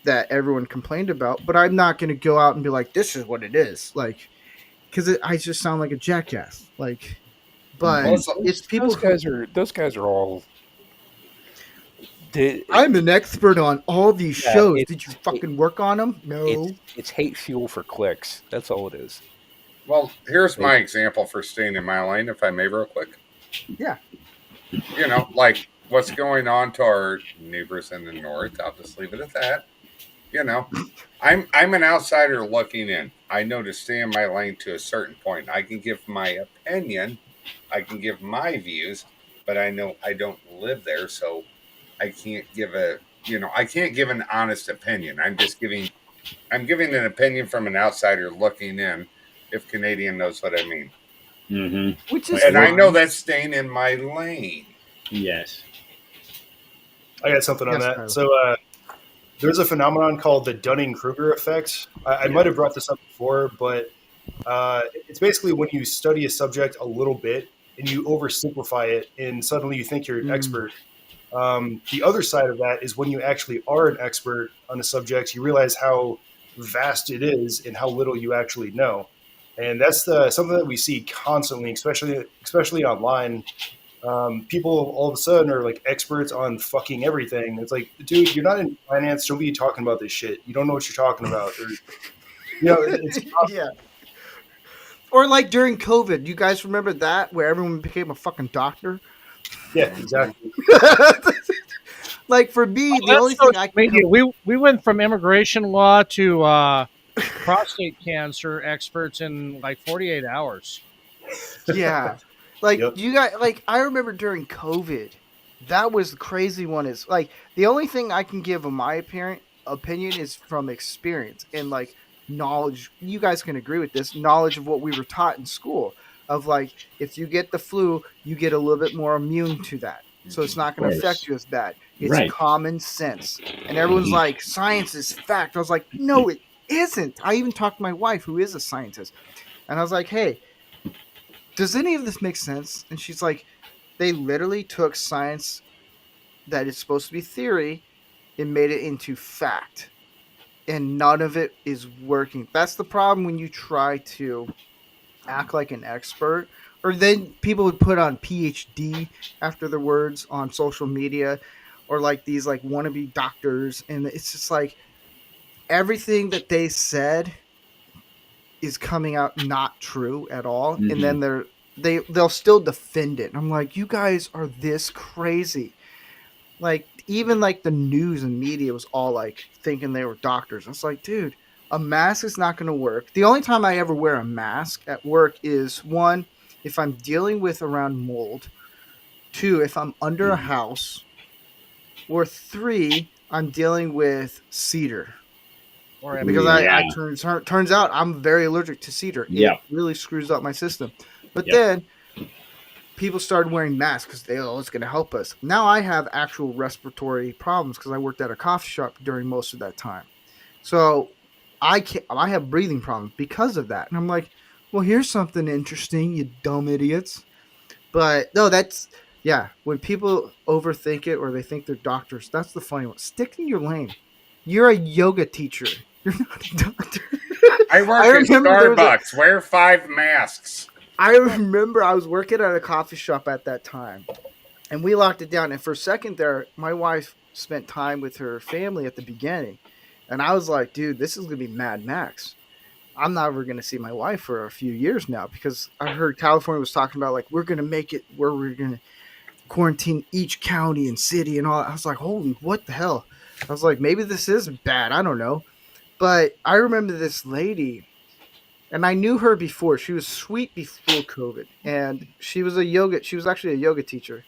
that everyone complained about. But I'm not going to go out and be like, "This is what it is," like, because I just sound like a jackass. Like, but Well, it's- it's people. Those guys are all. I'm an expert on all these Yeah, shows. it's- Did you fucking work on them? No. It's hate fuel for clicks. That's all it is. Well, here's my example for staying in my lane, if I may, real quick. Yeah. You know, like what's going on to our neighbors in the north. I'll just leave it at that. You know, I'm an outsider looking in. I know to stay in my lane to a certain point. I can give my opinion, I can give my views, but I know I don't live there, so I can't give I can't give an honest opinion. I'm giving an opinion from an outsider looking in, if Canadian knows what I mean. Mm-hmm. Which is And I fine. know that's staying in my lane. Yes. I got something on Yes, that. Tyler. So there's a phenomenon called the Dunning-Kruger effect. I might have brought this up before, but it's basically when you study a subject a little bit, and you oversimplify it, and suddenly you think you're an Mm. expert. The other side of that is when you actually are an expert on a subject, you realize how vast it is and how little you actually know. And that's something that we see constantly, especially online. People all of a sudden are like experts on fucking everything. It's like, dude, you're not in finance. Don't be talking about this shit. You don't know what you're talking about. Or, it's Yeah. Or like during COVID, you guys remember that where everyone became a fucking doctor? yeah, exactly. Like for me, the That's only thing I social can media. come We went from immigration law to prostate cancer experts in like 48 hours. yeah. Like Yep. you got like I remember during COVID, that was the crazy one is like the only thing I can give of my opinion is from experience and like knowledge. You guys can agree with this, knowledge of what we were taught in school of like if you get the flu, you get a little bit more immune to that. So it's not Of going to affect course. you as bad. It's Right. common sense. And everyone's Mhm. like science is fact. I was like, "No, it isn't." I even talked to my wife who is a scientist. And I was like, "Hey, does any of this make sense?" And she's like, they literally took science that is supposed to be theory and made it into fact. And none of it is working. That's the problem when you try to act like an expert. Or then people would put on PhD after their words on social media or like these like wannabe doctors. And it's just like everything that they said is coming out not true at all, and then Mhm. they'll still defend it. I'm like, you guys are this crazy. Like even like the news and media was all like thinking they were doctors. I was like, dude, a mask is not going to work. The only time I ever wear a mask at work is one, if I'm dealing with around mold, two, if I'm under a Mhm. house, or three, I'm dealing with cedar Or because MTF. Yeah. turns out I'm very allergic to cedar. It Yep. really screws up my system. But Yep. then people started wearing masks because it's going to help us. Now I have actual respiratory problems because I worked at a coffee shop during most of that time. So I have breathing problems because of that. And I'm like, well, here's something interesting, you dumb idiots. But no, that's yeah. When people overthink it or they think they're doctors, that's the funny one. Stick in your lane. You're a yoga teacher. You're not a doctor. I I work at remember there was a. Starbucks. Wear 5 masks. I remember I was working at a coffee shop at that time, and we locked it down. And for a second there, my wife spent time with her family at the beginning, and I was like, dude, this is gonna be Mad Max. I'm not ever gonna see my wife for a few years now because I heard California was talking about like we're gonna make it where we're gonna quarantine each county and city and all. I was like, holy, what the hell? I was like, maybe this is bad. I don't know. But I remember this lady, and I knew her before. She was sweet before COVID, and she was a yoga. She was actually a yoga teacher,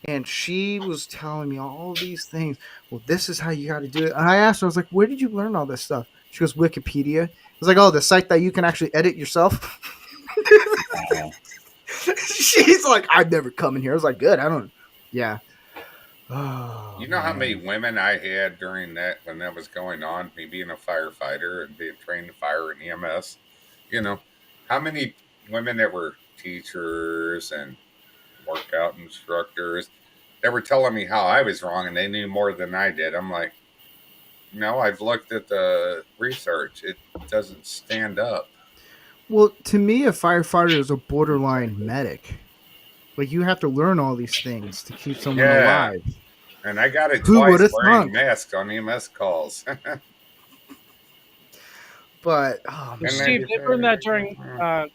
and she was telling me all these things. Well, this is how you got to do it. And I asked her, I was like, where did you learn all this stuff? She goes, Wikipedia. I was like, oh, the site that you can actually edit yourself. Wow. She's like, I've never come in here. I was like, good. I don't. Yeah. Oh, You know how many man. women I had during that when that was going on, me being a firefighter and being trained to fire in EMS? You know, how many women that were teachers and workout instructors that were telling me how I was wrong and they knew more than I did? I'm like, no, I've looked at the research. It doesn't stand up. Well, to me, a firefighter is a borderline medic. Like, you have to learn all these things to keep someone Yeah. alive. And I got it Who would twice have wearing thunk? masks on EMS calls. But, oh, Well, And man. Steve, then, they learned that during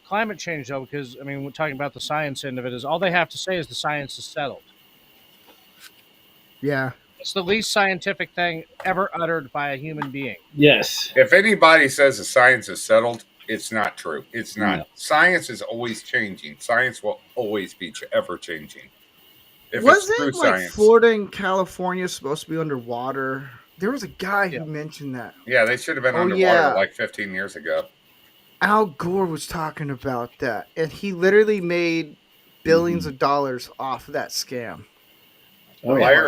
climate change, though, because I mean, we're talking about the science end of it. Is all they have to say is the science is settled. Yeah. It's the least scientific thing ever uttered by a human being. Yes. if anybody says the science is settled, it's not true. It's not. No. Science is always changing. Science will always be ever changing. If it's true Wasn't like science. Florida and California supposed to be underwater? There was a guy who Yeah. mentioned that. Yeah, they should have been Oh, underwater yeah. like 15 years ago. Al Gore was talking about that, and he literally made billions of dollars off of that scam. Oh, Why yeah.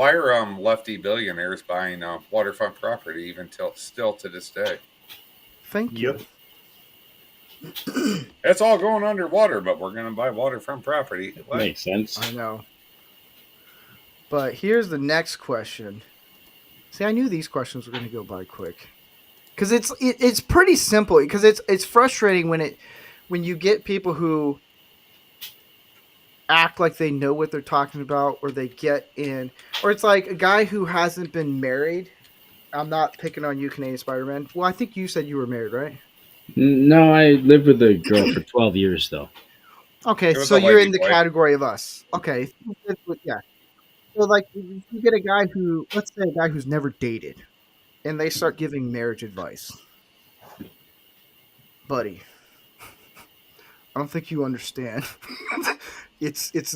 are lefty billionaires buying waterfront property even still to this day? Thank you. Yep. It's all going underwater, but we're going to buy waterfront property. What? Makes sense. I know. But here's the next question. See, I knew these questions were going to go by quick. Because it's pretty simple. Because it's frustrating when you get people who act like they know what they're talking about, or they get in, or it's like a guy who hasn't been married. I'm not picking on you, Canadian Spider-Man. Well, I think you said you were married, right? No, I lived with a girl for 12 years, though. Okay, It was so a you're lady in the boy. category of us. Okay, yeah. So like, if you get a guy who, let's say a guy who's never dated, and they start giving marriage advice, buddy, I don't think you understand. it's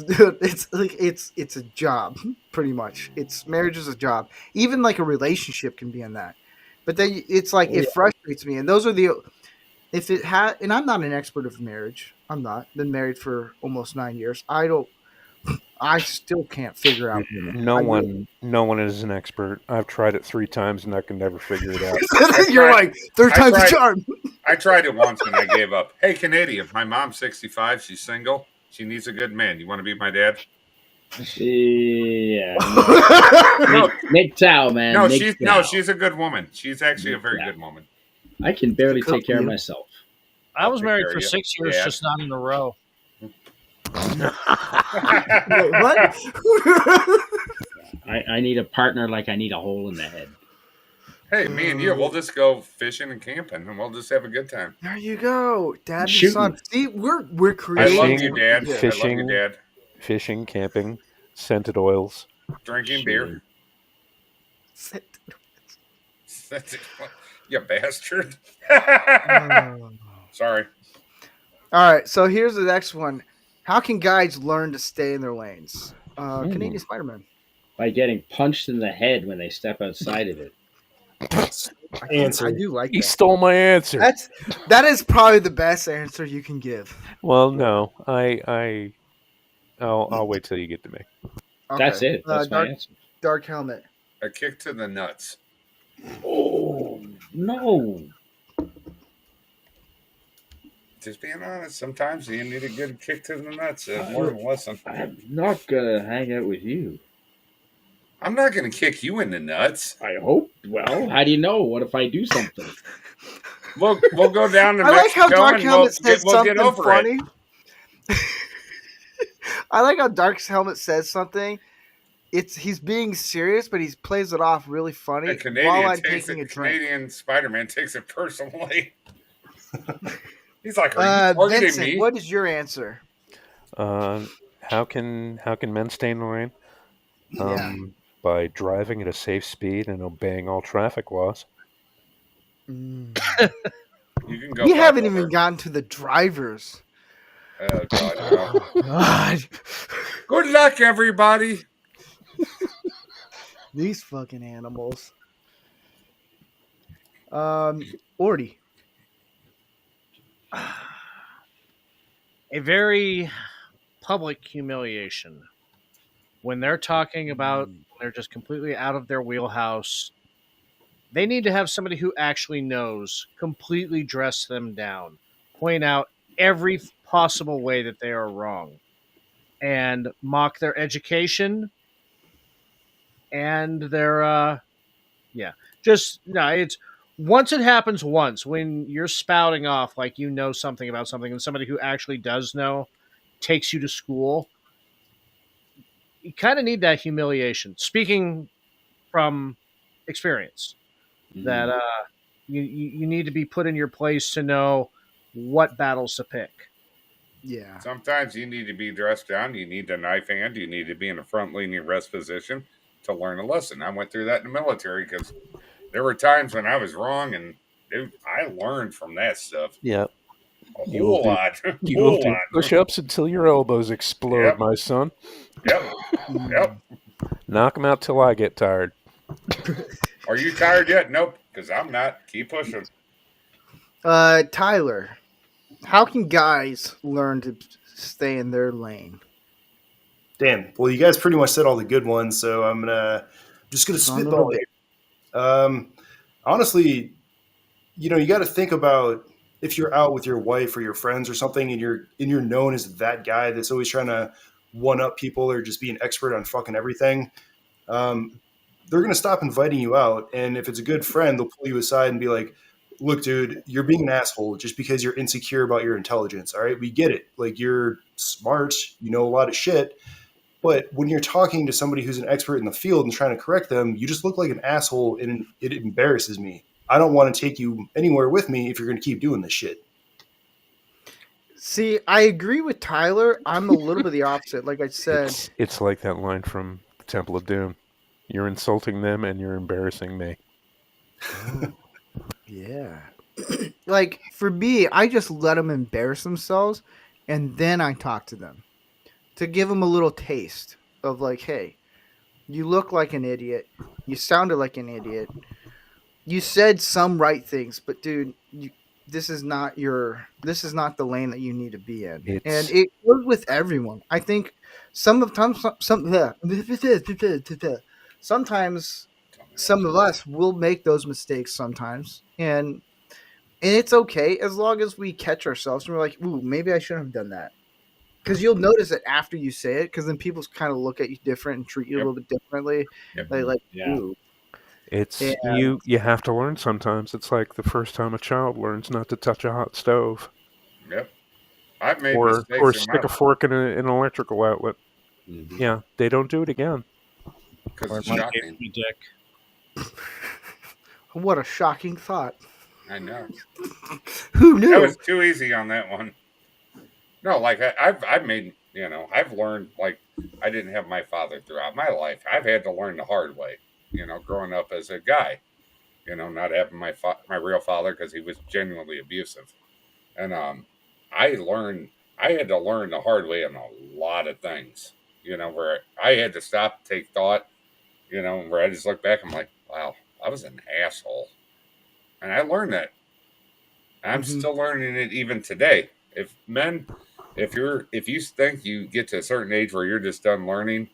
a job, pretty much. Marriage is a job. Even like a relationship can be in that. But then it's like it frustrates me, and those are if it had. And I'm not an expert of marriage. I'm not. Been married for almost 9 years. I still can't figure out. No one is an expert. I've tried it 3 times and I can never figure it out. You're like third I time's a tried- charm. I tried it once and I gave up. Hey, Canadian, my mom's 65. She's single. She needs a good man. You want to be my dad? Yeah. No, MGTOW, man. no, MGTOW. she's a good woman. She's actually a very good woman. I can barely Cook take care of you. myself. I was take married care for of you. 6 years, Yeah. just not in a row. Wait, what? I need a partner like I need a hole in the head. Hey, me and you, we'll just go fishing and camping, and we'll just have a good time. There you go, Dad and Shooting. son. See, we're I creating. love you, Dad. Yeah. I love you, Dad. Fishing, camping, scented oils. Drinking beer. You bastard. Sorry. All right, so here's the next one. How can guys learn to stay in their lanes? Canadian Spider-Man. By getting punched in the head when they step outside of it. Answer. I do like He that. stole my answer. That is probably the best answer you can give. Well, no, I'll wait till you get to me. Okay. That's it. That's my dark, answer. dark helmet. A kick to the nuts. Oh, no. Just being honest, sometimes you need a good kick to the nuts. More than a lesson. I'm not going to hang out with you. I'm not going to kick you in the nuts. I hope. Well, how do you know? What if I do something? We'll go down to I like how Mexico Dark and Helmet says we'll something get over funny. it. I like how Dark Helmet says something. He's being serious, but he plays it off really funny A while I'm taking a drink. Canadian Spider-Man takes it personally. He's like, "Are you targeting Vincent, me?" what is your answer? How can men stay in the lane? Yeah. By driving at a safe speed and obeying all traffic laws. You can go. We back haven't over. even gotten to the drivers. Oh God! No. God. Good luck, everybody. These fucking animals. Orty. A very public humiliation. When they're talking about they're just completely out of their wheelhouse, they need to have somebody who actually knows completely dress them down, point out every possible way that they are wrong, and mock their education and their it's once it happens once when you're spouting off like you know something about something and somebody who actually does know takes you to school, you kind of need that humiliation. Speaking from experience, that you need to be put in your place to know what battles to pick. Yeah. Sometimes you need to be dressed down. You need the knife hand. You need to be in a front leaning rest position to learn a lesson. I went through that in the military because there were times when I was wrong, and dude, I learned from that stuff. Yeah. A You will whole do- lot. You will do push-ups until your elbows explode, Yep. my son. Yep. Knock them out till I get tired. Are you tired yet? Nope, because I'm not. Keep pushing. Tyler, how can guys learn to stay in their lane? Damn. Well, you guys pretty much said all the good ones, so I'm just gonna Son of a spitball it. Honestly, you got to think about if you're out with your wife or your friends or something, and you're known as that guy that's always trying to one up people or just be an expert on fucking everything, they're going to stop inviting you out. And if it's a good friend, they'll pull you aside and be like, look, dude, you're being an asshole just because you're insecure about your intelligence. All right. We get it. Like, you're smart, you know a lot of shit. But when you're talking to somebody who's an expert in the field and trying to correct them, you just look like an asshole, and it embarrasses me. I don't want to take you anywhere with me if you're going to keep doing this shit. See, I agree with Tyler. I'm a little bit the opposite. Like I said, It's like that line from Temple of Doom. You're insulting them and you're embarrassing me. yeah. Like, for me, I just let them embarrass themselves, and then I talk to them to give them a little taste of, like, hey, you look like an idiot. You sounded like an idiot. You said some right things, but dude, this is not the lane that you need to be in. And it goes with everyone. I think sometimes some of us will make those mistakes sometimes, and it's okay as long as we catch ourselves and we're like, ooh, maybe I shouldn't have done that. Because you'll notice it after you say it, because then people kind of look at you different and treat you a little bit differently. Like, ooh. It's you have to learn sometimes. It's like the first time a child learns not to touch a hot stove. Yep. I've made or mistakes stick a fork in an electrical outlet. Mhm. Yeah, they don't do it again. because it's shocking. Dick. What a shocking thought. I know. Who knew? That was too easy on that one. No, like I've made, I've learned, like, I didn't have my father throughout my life. I've had to learn the hard way, growing up as a guy, not having my real father because he was genuinely abusive. And I had to learn the hard way on a lot of things, where I had to stop, take thought, where I just look back, I'm like, wow, I was an asshole. And I learned that. I'm still learning it even today. If you think you get to a certain age where you're just done learning,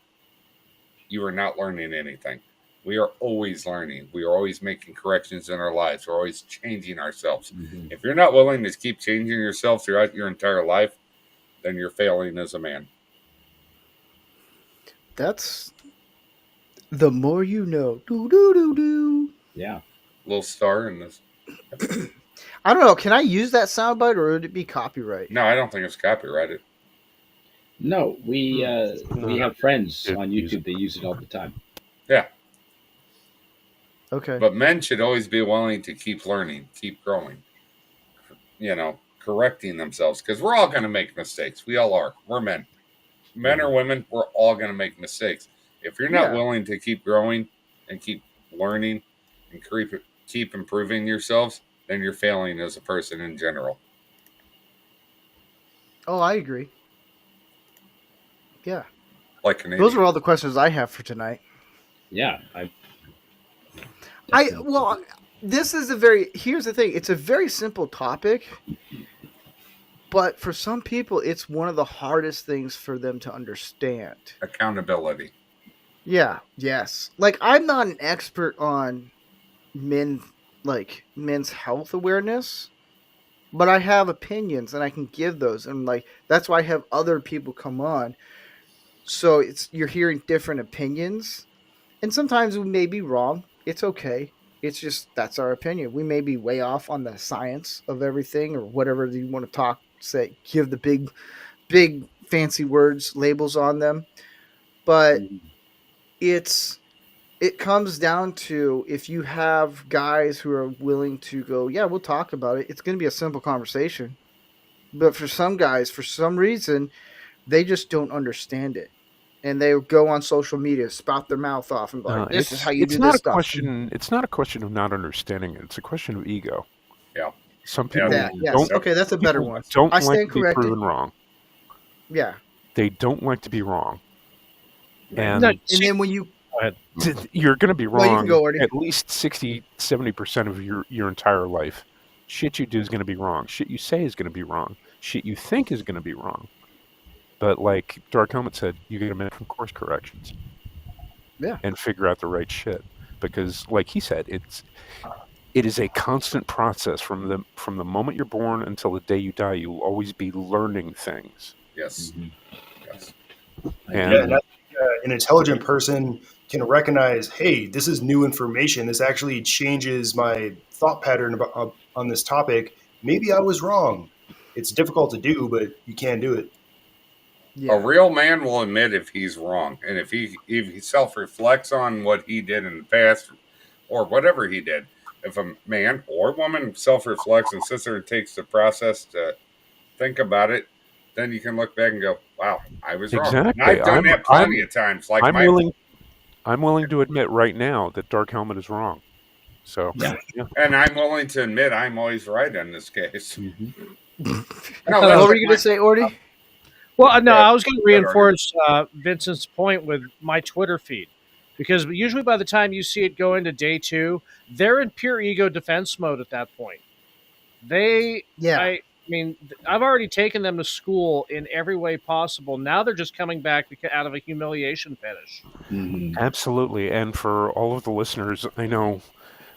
you are not learning anything. We are always learning. We are always making corrections in our lives. We're always changing ourselves. Mhm. If you're not willing to keep changing yourself throughout your entire life, then you're failing as a man. That's the more you know. Do do do do. Yeah. Little star in this. I don't know. Can I use that soundbite, or would it be copyright? No, I don't think it's copyrighted. No, we have friends Good on music. YouTube. They use it all the time. Yeah. Okay. But men should always be willing to keep learning, keep growing, correcting themselves, because we're all going to make mistakes. We all are. We're men. Men or women, we're all going to make mistakes. If you're not willing to keep growing and keep learning and keep improving yourselves, then you're failing as a person in general. Oh, I agree. Yeah. Like Canadian. Those are all the questions I have for tonight. Yeah. This is here's the thing. It's a very simple topic, but for some people, it's one of the hardest things for them to understand. Accountability. Yeah. Yes. Like, I'm not an expert on men's health awareness, but I have opinions and I can give those, and like that's why I have other people come on. So you're hearing different opinions, and sometimes we may be wrong. It's okay. It's just that's our opinion. We may be way off on the science of everything or whatever you want to give the big fancy words, labels on them. But it comes down to, if you have guys who are willing to go, yeah, we'll talk about it. It's going to be a simple conversation. But for some guys, for some reason, they just don't understand it. And they go on social media, spout their mouth off, and be like, this is how you do this stuff. It's not a question of not understanding it. It's a question of ego. Yeah. Some people Okay, that's a better one. Don't I like stand to be corrected. proven wrong. Yeah. They don't like to be wrong. And then when you... You're going to be wrong you can go, Artie. at least 60, 70% of your entire life. Shit you do is going to be wrong. Shit you say is going to be wrong. Shit you think is going to be wrong. But like Dark Helmet said, you got to make some course corrections. Yeah. And figure out the right shit. Because like he said, it is a constant process from the moment you're born until the day you die. You will always be learning things. Yes. Mhm. Yes. And Yeah, and I think, an intelligent person can recognize, hey, this is new information. This actually changes my thought pattern about, on this topic. Maybe I was wrong. It's difficult to do, but you can do it. A Yeah. real man will admit if he's wrong, and if he self reflects on what he did in the past or whatever he did. If a man or woman self reflects and sits there and takes the process to think about it, then you can look back and go, "Wow, I was wrong." And exactly, I've done that plenty of times. Like I'm my willing I'm willing to admit right now that Dark Helmet is wrong. So Yeah. yeah. and I'm willing to admit I'm always right in this case. Mhm. No, What that's were like you my gonna say, Ordy? Well, no, yeah, I was going to good argument. reinforce Vincent's point with my Twitter feed, because usually by the time you see it go into day 2, they're in pure ego defense mode at that point. Yeah. I mean, I've already taken them to school in every way possible. Now they're just coming back out of a humiliation fetish. Mhm. Absolutely. And for all of the listeners, I know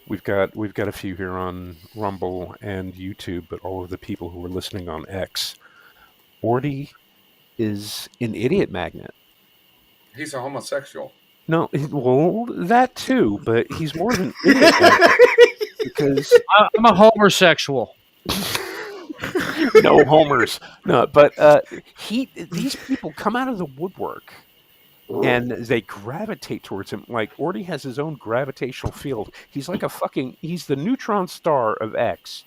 we've got a few here on Rumble and YouTube, but all of the people who are listening on X, Orty is an idiot magnet. He's a homosexual. No, well, that too, but he's more of an idiot magnet because I'm a homosexual. no homers. No, but these people come out of the woodwork and they gravitate towards him. Like Orty has his own gravitational field. He's like he's the neutron star of X.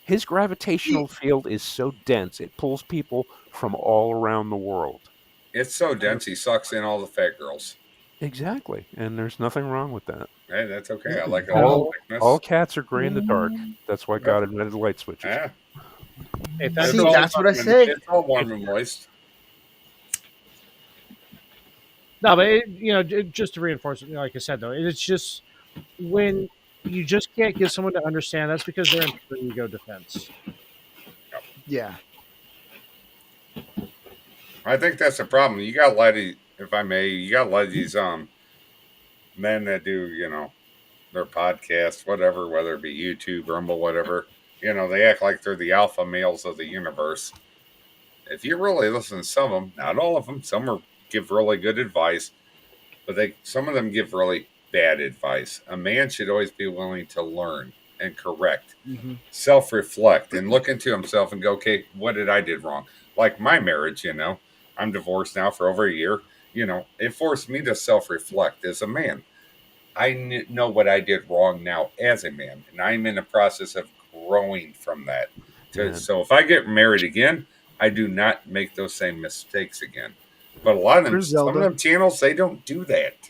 His gravitational field is so dense it pulls people from all around the world. It's so dense he sucks in all the fat girls. Exactly, and there's nothing wrong with that. Hey, that's okay. I like it. All Thickness. cats are gray in the dark. That's why God invented light switches. Yeah. Hey, It's See, all that's what I warm and- say. It's all warm and moist. No, but just to reinforce it, like I said, though, it's just when you just can't get someone to understand. That's because they're in pure ego defense. Yeah. I think that's the problem. You got a lot of, if I may, you got a lot of these men that do, their podcasts, whatever, whether it be YouTube, Rumble, whatever. They act like they're the alpha males of the universe. If you really listen to some of them, not all of them, some give really good advice, but some of them give really bad advice. A man should always be willing to learn and correct, self-reflect, and look into himself and go, okay, what did I did wrong? Like my marriage, I'm divorced now for over a year. It forced me to self-reflect as a man. I know what I did wrong now as a man, and I'm in the process of growing from that. So if I get married again, I do not make those same mistakes again. But a lot of them, some of them channels, they don't do that.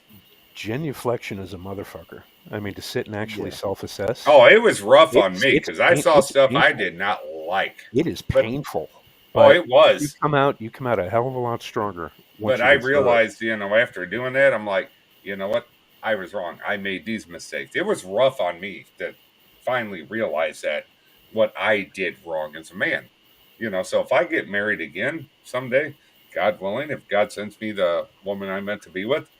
Genuflection is a motherfucker. I mean, to sit and actually self-assess. Oh, it was rough on me because I saw stuff I did not like. It is painful. It was. You come out a hell of a lot stronger. But I realized, after doing that, I'm like, you know what? I was wrong. I made these mistakes. It was rough on me to finally realize that what I did wrong as a man. So if I get married again someday, God willing, if God sends me the woman I'm meant to be with,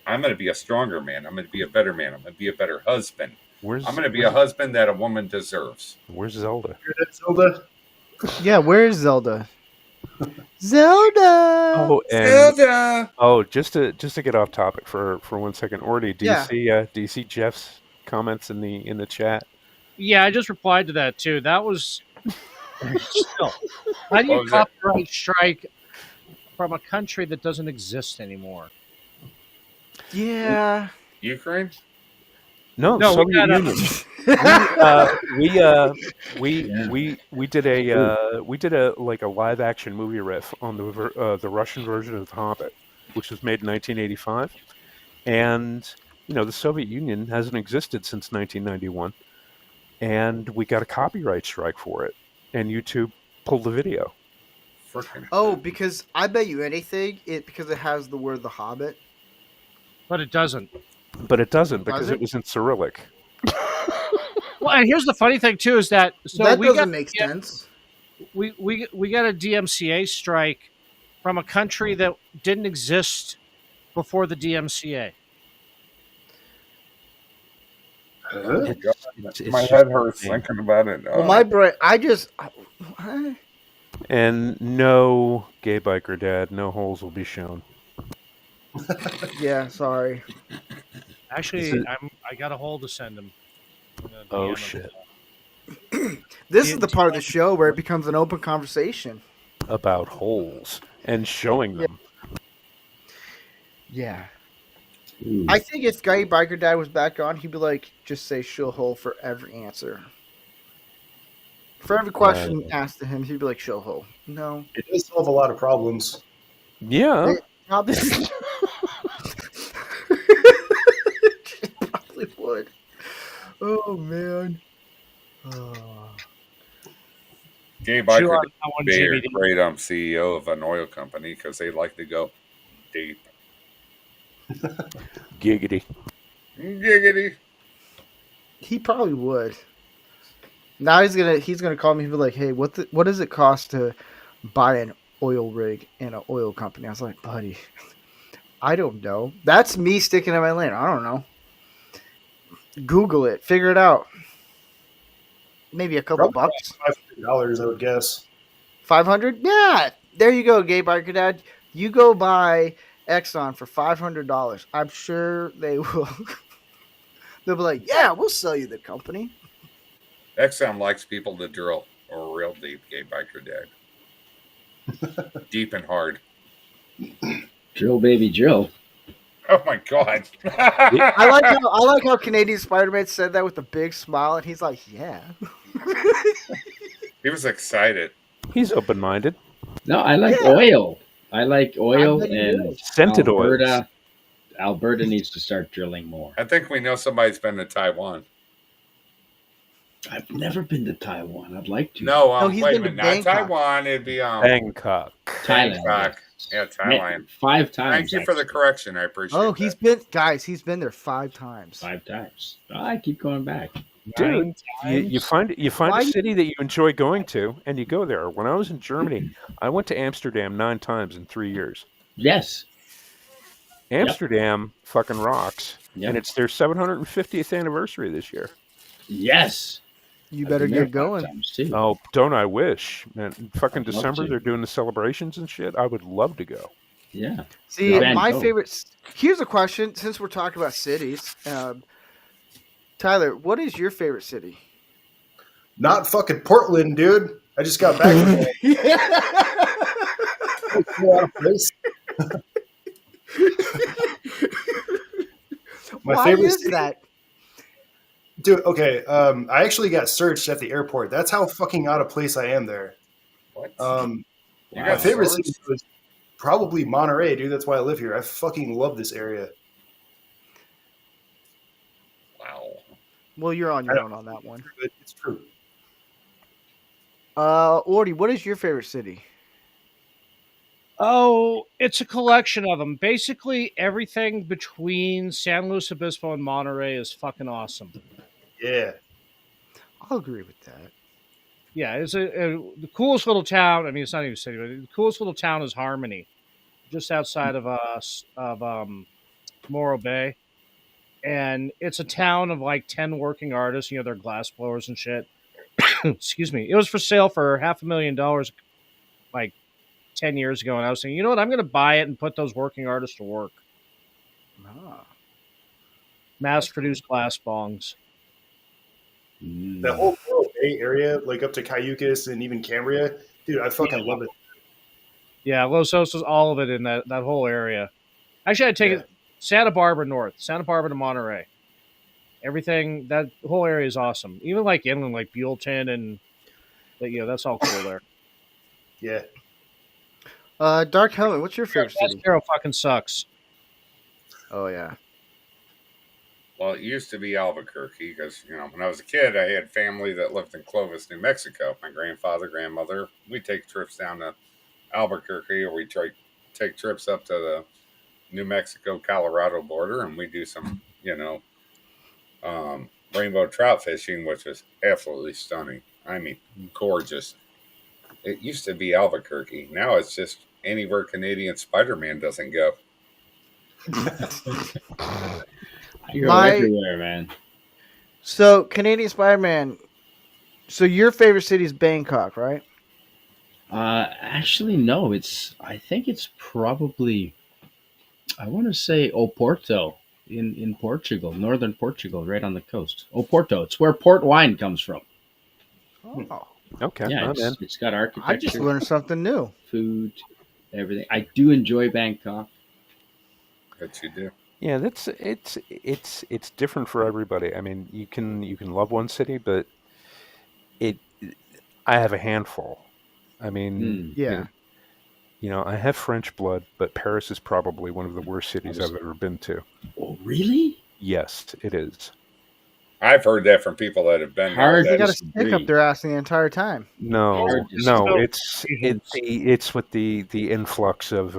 I'm going to be a stronger man. I'm going to be a better man. I'm going to be a better husband. I'm going to be a husband that a woman deserves. Where's Zelda? Zelda? Yeah, where's Zelda? Zelda. Zelda. Oh, just to get off topic for 1 second, Orty, do you see Jeff's comments in the chat? Yeah, I just replied to that too. That was still. How do you copyright strike from a country that doesn't exist anymore? Yeah. Ukraine? No, Soviet Union. We did a like a live action movie riff on the Russian version of The Hobbit, which was made in 1985, and the Soviet Union hasn't existed since 1991, and we got a copyright strike for it, and YouTube pulled the video. Oh, because I bet you anything, because it has the word The Hobbit. But it doesn't. Because it was in Cyrillic. Well, and here's the funny thing too is that that doesn't make sense. We got a DMCA strike from a country that didn't exist before the DMCA. Oh my God. It's My just head hurts insane. thinking about it. Well, my brain, And no gay biker dad, no holes will be shown. yeah, sorry. Actually, I got a hole to send him. I'm gonna Oh DM him. shit! This is the part of the show where it becomes an open conversation. About holes and showing them. Yeah. Ooh. I think if Gay Biker Dad was back on, he'd be like, just say shill hole for every answer. For every question asked to him, he'd be like, shill hole. No. It does solve a lot of problems. Yeah. It probably, it probably would. Oh, man. Oh. Gay Chew biker on that one, be Jimmy a D. great CEO of an oil company because they like to go deep. Giggity. Giggity. He probably would. Now he's gonna call me and be like, "Hey, what does it cost to buy an oil rig in an oil company?" I was like, "Buddy, I don't know. That's me sticking in my lane. I don't know. Google it, figure it out. Maybe a couple Probably bucks, $500, I would guess. 500. Yeah, there you go, Gay Biker Dad. You go buy Exxon for $500. I'm sure they will. They'll be like, "Yeah, we'll sell you the company." Exxon likes people to drill or real deep, gay biker dad. Deep and hard. Drill, baby, drill. Oh my God. I like how Canadian Spider-Man said that with a big smile, and he's like, "Yeah." He was excited. He's open-minded. No, I like Yeah. oil. I like oil, bet you and would. Scented oils. Alberta needs to start drilling more. I think we know somebody's been to Taiwan. I've never been to Taiwan. I'd like to. No, he's wait a been to minute. Not Bangkok. Taiwan. It'd be Bangkok. Thailand. Bangkok. Yes. Yeah, Thailand. 5 times. Thank you for the actually. correction. I appreciate Oh, that. he's been there 5 times. 5 times. I keep going back. Dude, you find Why- a city that you enjoy going to, and you go there. When I was in Germany, I went to Amsterdam 9 times in 3 years. Yes. Amsterdam fucking rocks, Yep. and it's their 750th anniversary this year. Yes. You I've better been there get 5 going. times, too. Oh, don't I wish, man! Fucking I'd love December, to. they're doing the celebrations and shit. I would love to go. Yeah. See, Van my Gogh. favorite. Here's a question. Since we're talking about cities, Tyler, what is your favorite city? Not fucking Portland, dude. I just got back from that. My Why favorite is city- that? Dude, okay. I actually got searched at the airport. That's how fucking out of place I am there. What? My got favorite searched? city was probably Monterey, dude. That's why I live here. I fucking love this area. Wow. Well, you're on your own on that one. It's true. Ordy, what is your favorite city? Oh, it's a collection of them. Basically, everything between San Luis Obispo and Monterey is fucking awesome. Yeah. I'll agree with that. Yeah, it's the coolest little town. I mean, it's not even a city, but the coolest little town is Harmony, just outside of Morro Bay, and it's a town of like 10 working artists. You know, they're glass blowers and shit. Excuse me. It was for sale for $500,000, like 10 years ago, and I was thinking, you know what, I'm going to buy it and put those working artists to work. Ah. Mass-produced glass bongs. The whole Morro Bay area, like up to Cayucas and even Cambria, dude, I fucking love it. Yeah, Los Osos, all of it in that whole area. Actually, I'd take Yeah. it Santa Barbara north, Santa Barbara to Monterey. Everything, that whole area is awesome. Even like inland, like Buellton, and that's all cool there. Yeah. Dark Helmet, what's your favorite city? Mascaro fucking sucks. Oh yeah. Well, it used to be Albuquerque because, when I was a kid, I had family that lived in Clovis, New Mexico. My grandfather, grandmother, we'd take trips down to Albuquerque, or we'd take trips up to the New Mexico-Colorado border, and we'd do some, rainbow trout fishing, which was absolutely stunning. I mean, gorgeous. It used to be Albuquerque. Now it's just anywhere Canadian Spider-Man doesn't go. I go My- everywhere, man. So Canadian Spider-Man. So your favorite city is Bangkok, right? Actually, no. I think it's probably. I want to say Oporto in Portugal, northern Portugal, right on the coast. Oporto. It's where port wine comes from. Oh, Okay, Yeah, I'm in. it's got I just architecture, learned something new. food, everything. I do enjoy Bangkok. Bet you do. Yeah, it's different for everybody. I mean, you can love one city, but it I have a handful. I mean, Hmm. Yeah. I have French blood, but Paris is probably one of the worst cities I've ever been to. Oh, really? Yes, it is. I've heard that from people that have been there. Hard They That got a stick up disagree. their ass the entire time. No, Hard no, disagree. it's with the influx of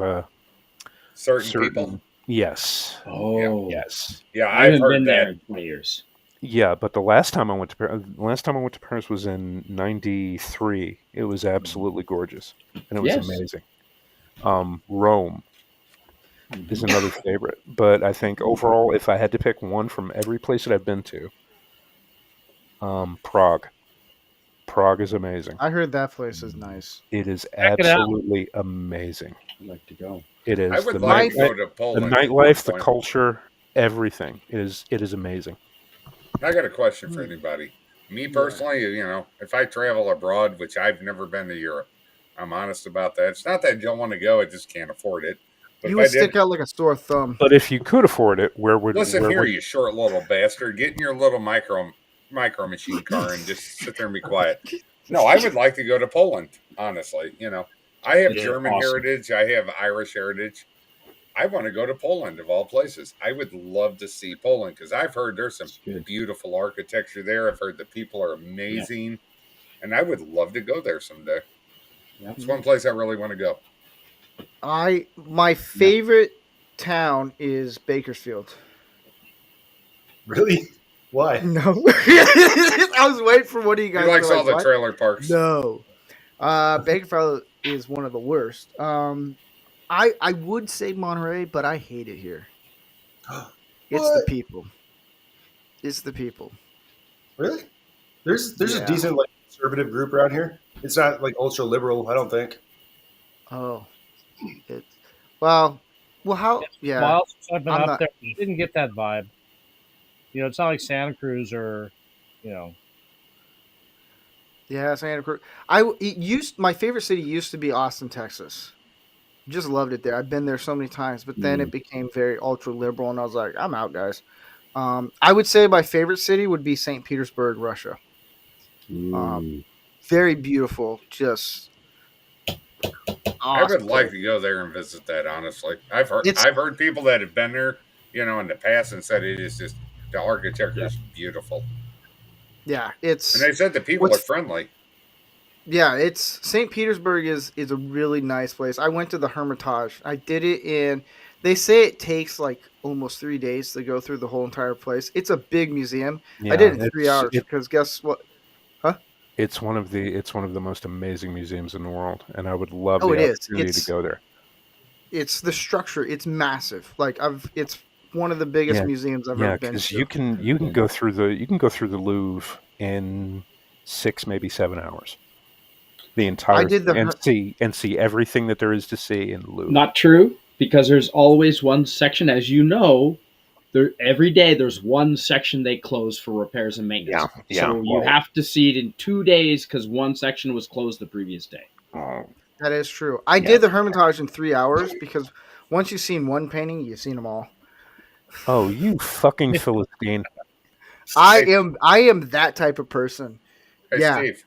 certain people. certain. Yes, Yeah, Oh, yes, yeah, I I've haven't heard been there that. in 20 years. yeah. But the last time I went to Paris was in '93. It was absolutely gorgeous, and it was Yes. amazing. Rome is Mhm. another favorite, but I think overall, if I had to pick one from every place that I've been to, Prague. Prague is amazing. I heard that place is nice. It is Check it out. absolutely amazing. I'd like to go. It I is would like to go to the Poland at one nightlife, the point. culture, everything is amazing. I got a question for anybody. Me personally, if I travel abroad, which I've never been to Europe, I'm honest about that. It's not that I don't want to go; I just can't afford it. But You if would I did, stick out like a sore thumb. But if you could afford it, listen where here, would you short little bastard, get in your little micro machine car and just sit there and be quiet. No, I would like to go to Poland. Honestly, I have It's German awesome. heritage, I have Irish heritage. I want to go to Poland of all places. I would love to see Poland because I've heard there's some It's good. beautiful architecture there. I've heard the people are Yeah. amazing, and I would love to go there someday. Yeah. It's one place I really want to go. My favorite town is Bakersfield. Really? Why? No. I was waiting for one of you He guys likes to all the what? trailer parks. No. Bakersfield is one of the worst. I would say Monterey, but I hate it here. It's the What? people. It's the people. Really? There's a Yeah. decent like conservative group around here. It's not like ultra liberal, I don't think. Oh. It's well how yeah. While since I've been I'm up not there, I didn't get that vibe. It's not like Santa Cruz or, yeah, Santa Cruz. My favorite city used to be Austin, Texas. Just loved it there. I've been there so many times, but then it became very ultra liberal, and I was like, I'm out, guys. I would say my favorite city would be St. Petersburg, Russia. Very beautiful, just I would awesome like place. to go there and visit that. Honestly, I've heard people that have been there, in the past and said it is just the architecture is beautiful, Yeah, and they said the people are what's friendly. yeah, it's St. Petersburg is a really nice place. I went to the Hermitage. I did it in. They say it takes like almost 3 days to go through the whole entire place. It's a big museum. I did it in 3 hours because guess what? Huh? it's one of the most amazing museums in the world, and I would love Oh, the it is. opportunity to go there. It's the structure. It's massive. It's one of the biggest Yeah, museums I've yeah, ever been because to. you can go through the Louvre in 6, maybe 7 hours. The entire did the and see everything that there is to see in the Louvre. Not true, because there's always one section, as you know. Every day there's one section they close for repairs and maintenance. So you have to see it in 2 days because one section was closed the previous day. That is true. I did the Hermitage in 3 hours because once you've seen one painting, you've seen them all. Oh, you fucking Philistine! I am that type of person. Hey, Yeah. Steve,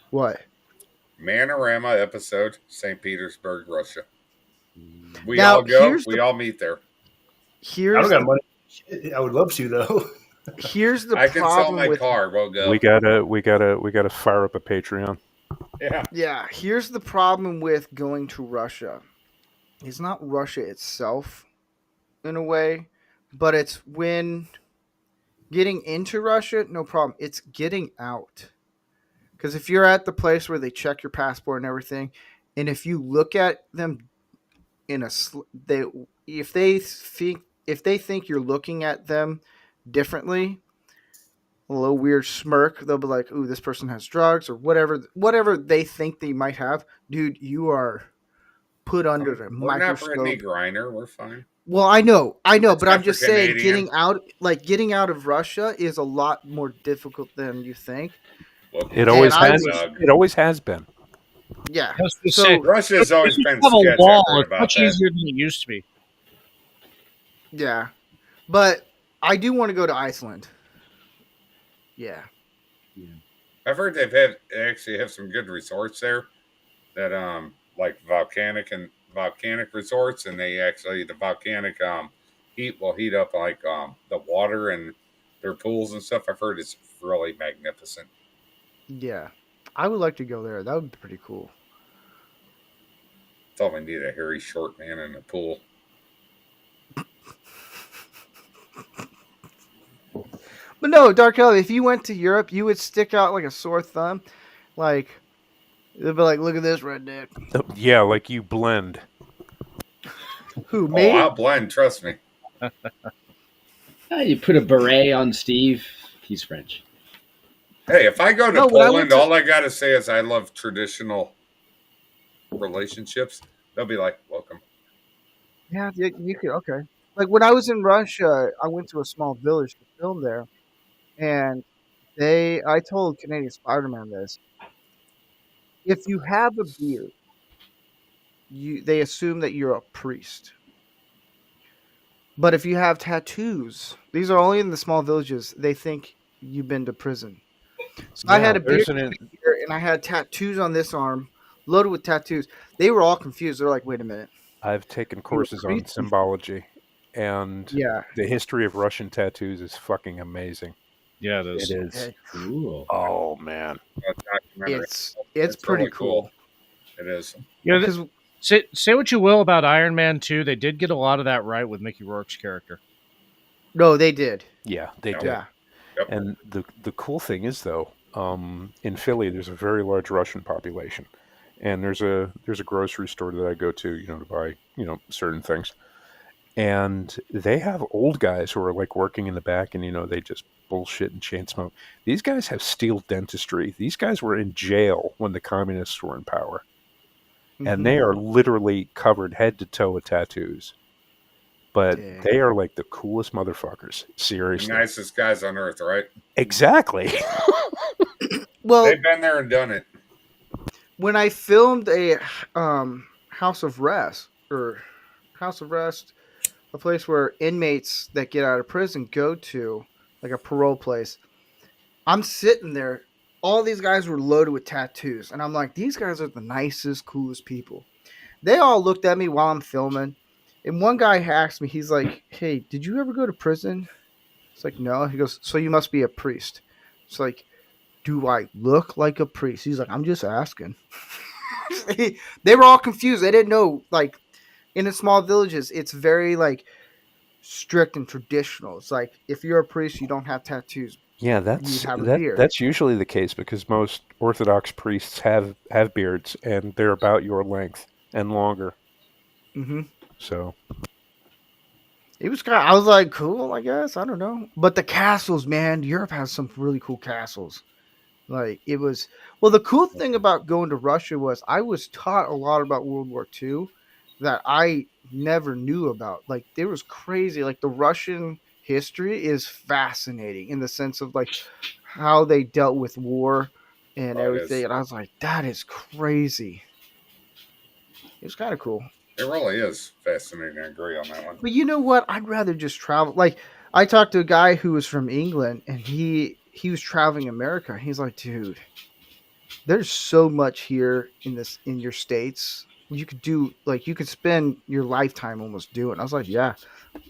What? Man-O-Rama episode, St. Petersburg, Russia. We Now, all go. here's We the- all meet there. I don't got money. I would love to though. Here's the I can sell problem my with car. We'll go. We gotta fire up a Patreon. Yeah. here's the problem with going to Russia. It's not Russia itself in a way, but it's when getting into Russia, no problem. It's getting out. Because if you're at the place where they check your passport and everything, and if you look at them in a if they think you're looking at them differently, a little weird smirk. They'll be like, "Ooh, this person has drugs or whatever they think they might have." Dude, you are put under the We're not Brittany microscope. Griner. We're fine. Well, I know, but I'm Except for just saying, Canadian. getting out of Russia is a lot more difficult than you think. Look, It And always I has. was, Doug. It always has been. yeah. I was gonna say, So Russia's if always you been have a wall, sketch it's about much that. easier than it used to be. yeah, but I do want to go to Iceland. Yeah. I've heard they actually have some good resorts there that like volcanic resorts, and they actually the volcanic heat will heat up like the water and their pools and stuff. I've heard it's really magnificent. Yeah. I would like to go there. That would be pretty cool. That's all we need, a hairy short man in a pool. But no, Dark Ellie, if you went to Europe, you would stick out like a sore thumb. Like, they'd be like, look at this redneck. Yeah, like you blend. Who, Oh, me? I'll blend, trust me. You put a beret on Steve. He's French. Hey, if I go to No, when I went Poland, to- all I gotta say is I love traditional relationships. They'll be like, welcome. Yeah, you could, okay. Like, when I was in Russia, I went to a small village to film there. And I told Canadian Spider-Man this. If you have a beard, they assume that you're a priest. But if you have tattoos, these are only in the small villages, they think you've been to prison. So I had a beard here, and I had tattoos on this arm, loaded with tattoos. They were all confused. They're like, "Wait a minute." I've taken courses on priest? symbology, and Yeah. the history of Russian tattoos is fucking amazing. Yeah, it is. It is. Hey, Cool. Oh man. A documentary. it's pretty really cool. It is. You know, Because say what you will about Iron Man 2, they did get a lot of that right with Mickey Rourke's character. no, they did. Yeah, they Yeah. did. Yeah. Yep. And the cool thing is though, in Philly, there's a very large Russian population, and there's a grocery store that I go to, to buy certain things, and they have old guys who are like working in the back, and they just bullshit and chain smoke. These guys have steel dentistry. These guys were in jail when the communists were in power, and they are literally covered head to toe with tattoos. But Dang. they are like the coolest motherfuckers. The Seriously. nicest guys on earth, right? Exactly. Well, They've been there and done it. when I filmed a House of Rest, a place where inmates that get out of prison go to, like a parole place, I'm sitting there. All these guys were loaded with tattoos, and I'm like, these guys are the nicest, coolest people. They all looked at me while I'm filming, and one guy asked me, he's like, "Hey, did you ever go to prison?" It's like, "No." He goes, "So you must be a priest." It's like, "Do I look like a priest?" He's like, "I'm just asking." They were all confused. They didn't know, like, in the small villages, it's very like strict and traditional. It's like, if you're a priest, you don't have tattoos. Yeah, You have a beard. that's usually the case because most Orthodox priests have beards, and they're about your length and longer. Mm-hmm. So It was kind of, I was like, cool, I guess. I don't know. But the castles, man, Europe has some really cool castles. Like, it was, well, the cool thing about going to Russia was I was taught a lot about World War II that I never knew about. Like, it was crazy. Like, the Russian history is fascinating in the sense of like how they dealt with war and everything. And I was like, that is crazy. It was kind of cool. It really is fascinating. I agree on that one. But you know what? I'd rather just travel. Like, I talked to a guy who was from England, and he was traveling America. He's like, dude, there's so much here in your states. You could do, like, you could spend your lifetime almost doing. I was like, yeah,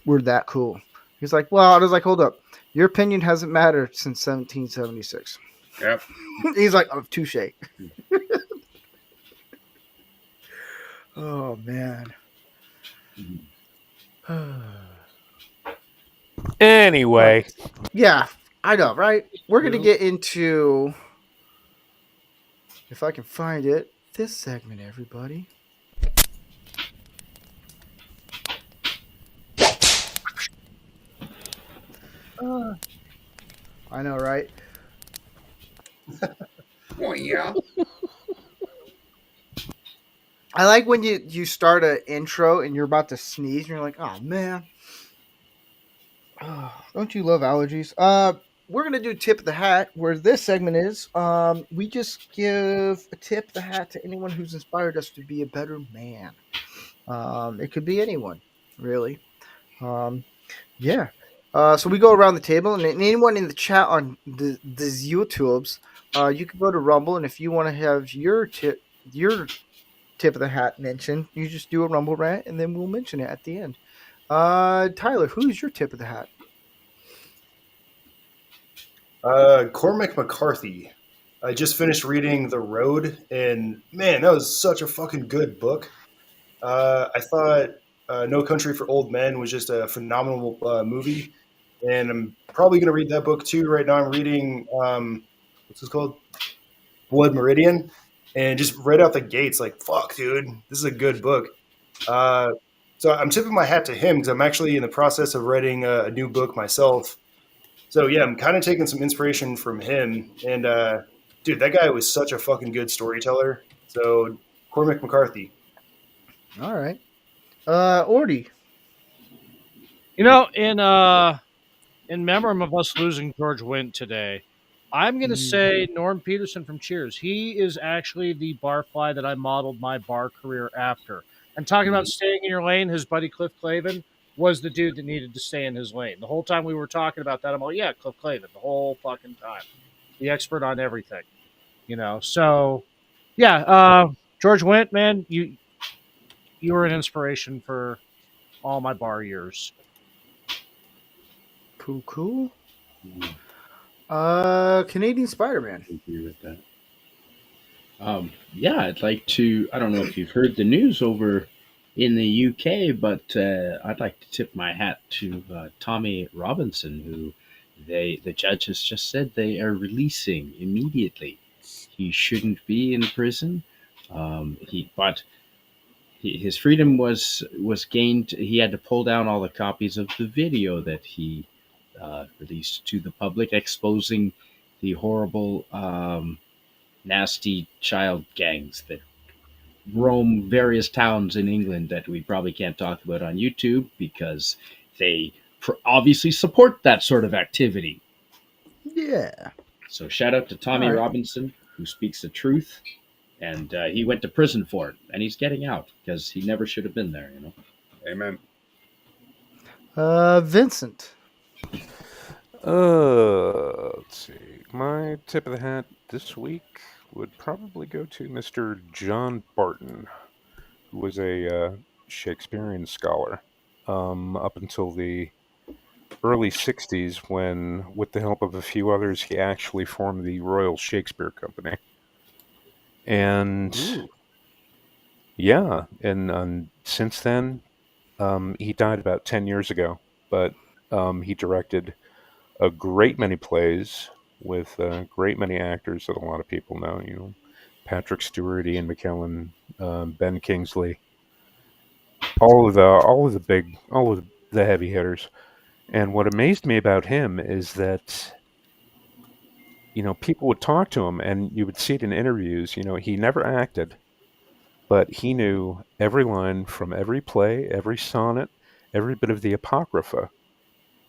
we're that cool. He's like, well, I was like, hold up, your opinion hasn't mattered since 1776. Yep. He's like, oh, touche. Oh man. anyway, Yeah, I know, right? We're gonna get into, if I can find it, this segment, everybody. I know, right? Well, yeah. I like when you start an intro and you're about to sneeze and you're like, oh man. Don't you love allergies? We're gonna do tip of the hat. Where this segment is, we just give a tip of the hat to anyone who's inspired us to be a better man. It could be anyone, really. Um, yeah. So we go around the table, and anyone in the chat on the YouTubes, you can go to Rumble, and if you want to have your tip of the hat mentioned, you just do a Rumble rant, and then we'll mention it at the end. Tyler, who's your tip of the hat? Cormac McCarthy. I just finished reading The Road, and man, that was such a fucking good book. I thought No Country for Old Men was just a phenomenal movie, and I'm probably going to read that book too. Right now, I'm reading what's this called? Blood Meridian, and just right out the gates, like fuck, dude, this is a good book. Uh, so I'm tipping my hat to him because I'm actually in the process of writing a new book myself. So yeah, I'm kind of taking some inspiration from him. And dude, that guy was such a fucking good storyteller. So Cormac McCarthy. All right. Ordy. You know, in memory of us losing George Wendt today, I'm going to say Norm Peterson from Cheers. He is actually the barfly that I modeled my bar career after. And talking about staying in your lane, his buddy Cliff Clavin was the dude that needed to stay in his lane. The whole time we were talking about that, I'm like, yeah, Cliff Clavin, the whole fucking time. The expert on everything, So, yeah, George Wendt, man, you were an inspiration for all my bar years. Cool. Canadian Spider-Man. I agree with that. Yeah, I'd like to. I don't know if you've heard the news over in the UK, but I'd like to tip my hat to Tommy Robinson, who the judge has just said they are releasing immediately. He shouldn't be in prison. His freedom was gained. He had to pull down all the copies of the video that he released to the public, exposing the horrible, nasty child gangs that roam various towns in England that we probably can't talk about on YouTube because they obviously support that sort of activity. Yeah. So shout out to Tommy Robinson, who speaks the truth, and he went to prison for it, and he's getting out because he never should have been there. Amen. Vincent. Let's see. My tip of the hat this week would probably go to Mr. John Barton, who was a Shakespearean scholar up until the early 60s when, with the help of a few others, he actually formed the Royal Shakespeare Company. And yeah, and since then, he died about 10 years ago, but he directed a great many plays with a great many actors that a lot of people know. Patrick Stewart, Ian McKellen, Ben Kingsley, all of the heavy hitters. And what amazed me about him is that people would talk to him, and you would see it in interviews. He never acted, but he knew every line from every play, every sonnet, every bit of the Apocrypha.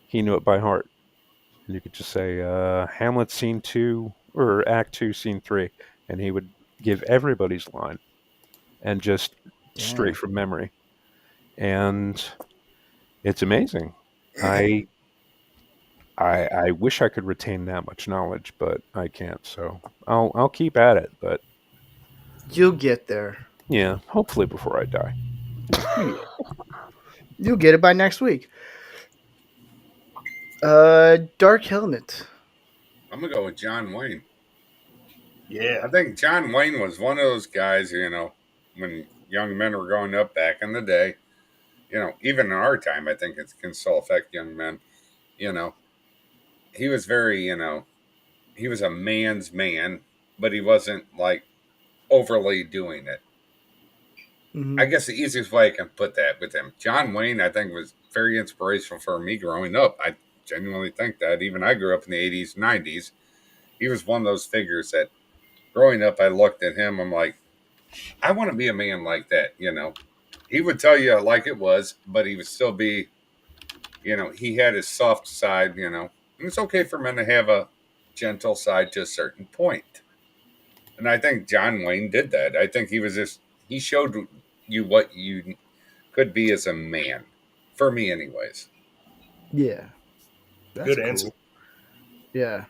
He knew it by heart. You could just say Hamlet scene 2 or Act 2 scene 3, and he would give everybody's line and just straight from memory. And it's amazing. I wish I could retain that much knowledge, but I can't. So I'll keep at it. But you'll get there. Yeah, hopefully before I die. You'll get it by next week. Dark Helmet. I'm gonna go with John Wayne. Yeah, I think John Wayne was one of those guys. When young men were growing up back in the day. Even in our time, I think it can still affect young men. He was very. He was a man's man, but he wasn't like overly doing it. I guess the easiest way I can put that with him, John Wayne, I think was very inspirational for me growing up. I genuinely think that. Even I grew up in the 80s, 90s. He was one of those figures that growing up, I looked at him. I'm like, I want to be a man like that. He would tell you like it was, but he would still be, he had his soft side, and it's okay for men to have a gentle side to a certain point. And I think John Wayne did that. I think he showed you what you could be as a man. For me, anyways. Yeah. That's Good cool. answer. Yeah.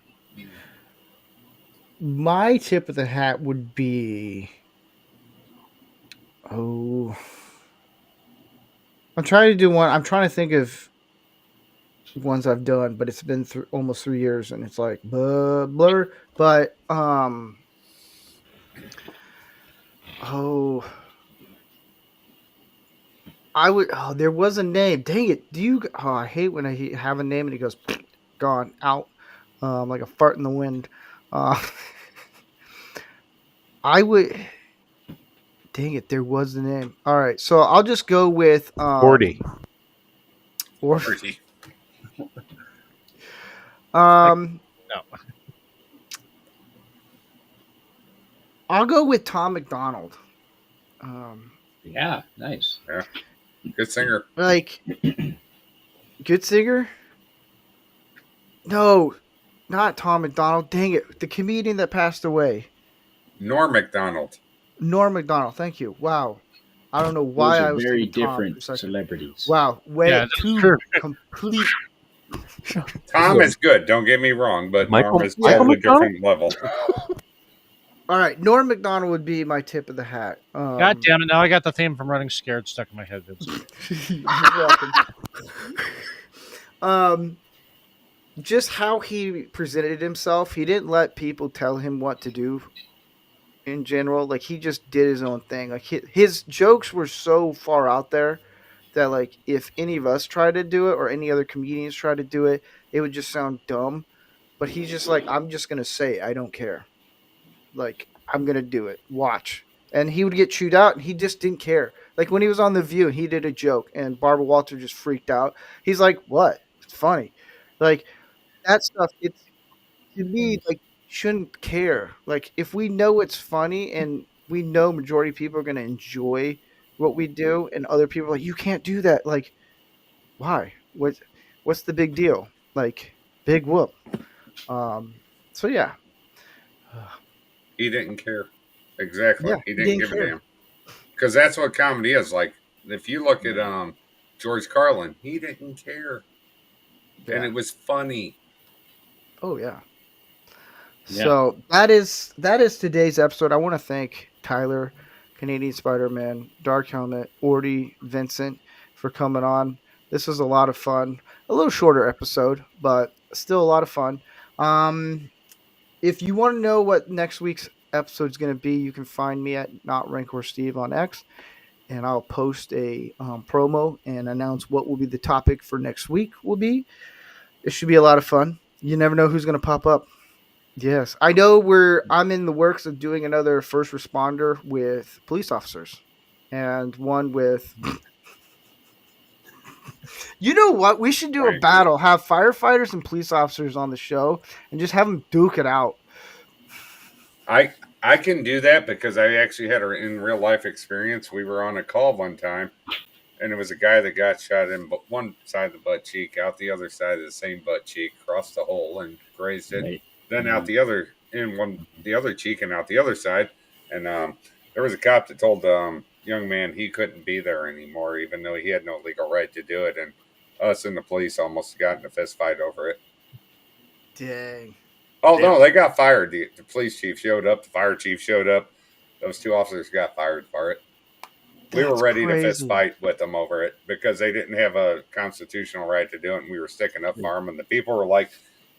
My tip of the hat would be. Oh. I'm trying to do one. I'm trying to think of ones I've done, but it's been almost 3 years, and it's like blur. But oh, I would. Oh, there was a name. Dang it! Oh, I hate when I have a name and it goes gone out, like a fart in the wind. I would. Dang it! There was the name. All right, so I'll just go with 40. Pretty. No. I'll go with Tom McDonald. Yeah, nice. Yeah. Good singer. Like, good singer? No, not Tom McDonald. Dang it. The comedian that passed away. Norm MacDonald. Norm MacDonald. Thank you. Wow. I don't know Those why are I was very thinking Tom for a different second. celebrities. Wow. Way Yeah, that's too true. complete. Tom is good. Don't get me wrong, but Michael- Norm is Michael totally McDonald? different level. All right. Norm MacDonald would be my tip of the hat. God damn it! Now I got the theme from Running Scared stuck in my head. Vince. You're welcome. Just how he presented himself, he didn't let people tell him what to do in general. Like, he just did his own thing. Like, his jokes were so far out there that, like, if any of us tried to do it or any other comedians tried to do it, it would just sound dumb. But he's just like, I'm just going to say it. I don't care. Like, I'm going to do it. Watch. And he would get chewed out, and he just didn't care. Like, when he was on The View and he did a joke, and Barbara Walter just freaked out, he's like, what? It's funny. Like, that stuff, it's, to me, like, shouldn't care. Like, if we know it's funny and we know majority of people are going to enjoy what we do, and other people are like, you can't do that. Like, why? What's the big deal? Like, big whoop. So, yeah. He didn't care. Exactly. Yeah, he didn't give care. a damn. Because that's what comedy is. Like, if you look at George Carlin, he didn't care. Yeah. And it was funny. Oh yeah. Yeah. So that is today's episode. I want to thank Tyler, Canadian Spider-Man, Dark Helmet, Orty, Vincent for coming on. This was a lot of fun. A little shorter episode, but still a lot of fun. If you want to know what next week's episode is going to be, you can find me at Not rancorsteve on X, and I'll post a promo and announce what will be the topic for next week. Will be. It should be a lot of fun. You never know who's going to pop up. Yes, I know I'm in the works of doing another first responder with police officers, and one with. You know what? We should do a battle. Have firefighters and police officers on the show, and just have them duke it out. I can do that because I actually had an in real life experience. We were on a call one time, and it was a guy that got shot in one side of the butt cheek, out the other side of the same butt cheek, crossed the hole and grazed it. Right. Then out the other the other cheek and out the other side. And there was a cop that told the young man he couldn't be there anymore, even though he had no legal right to do it. And us and the police almost got in a fist fight over it. Dang. Oh, no, they got fired. The police chief showed up. The fire chief showed up. Those two officers got fired for it. We were ready to fist fight with them over it because they didn't have a constitutional right to do it, and we were sticking up for them. And the people were like,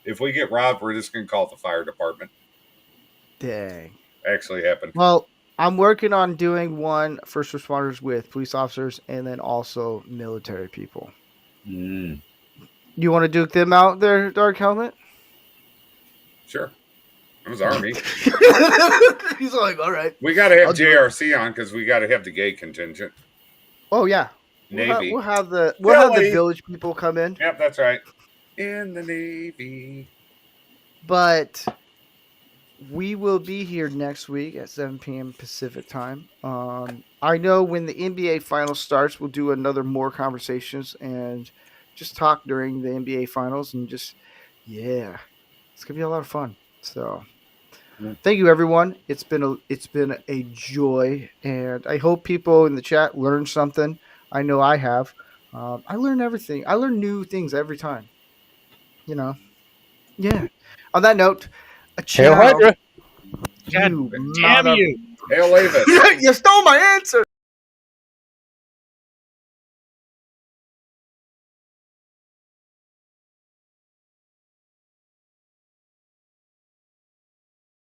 if we get robbed, we're just going to call the fire department. Dang. Actually happened. Well, I'm working on doing one first responders with police officers and then also military people. Mm. You want to duke them out there, Dark Helmet? Sure. It was Army. He's like, all right. We got to have JRC on because we got to have the gay contingent. Oh, yeah. Navy. We'll have the village people come in. Yep, that's right. in the Navy. But we will be here next week at 7 p.m. Pacific time. I know when the NBA Finals starts, we'll do another more conversations and just talk during the NBA Finals and just, yeah, it's gonna be a lot of fun. So, thank you, everyone. It's been a joy, and I hope people in the chat learn something. I know I have. I learn everything. I learn new things every time. You know, yeah. On that note, a Hail ciao. Hydra! God You damn mother. you! Hail Avis. You stole my answer.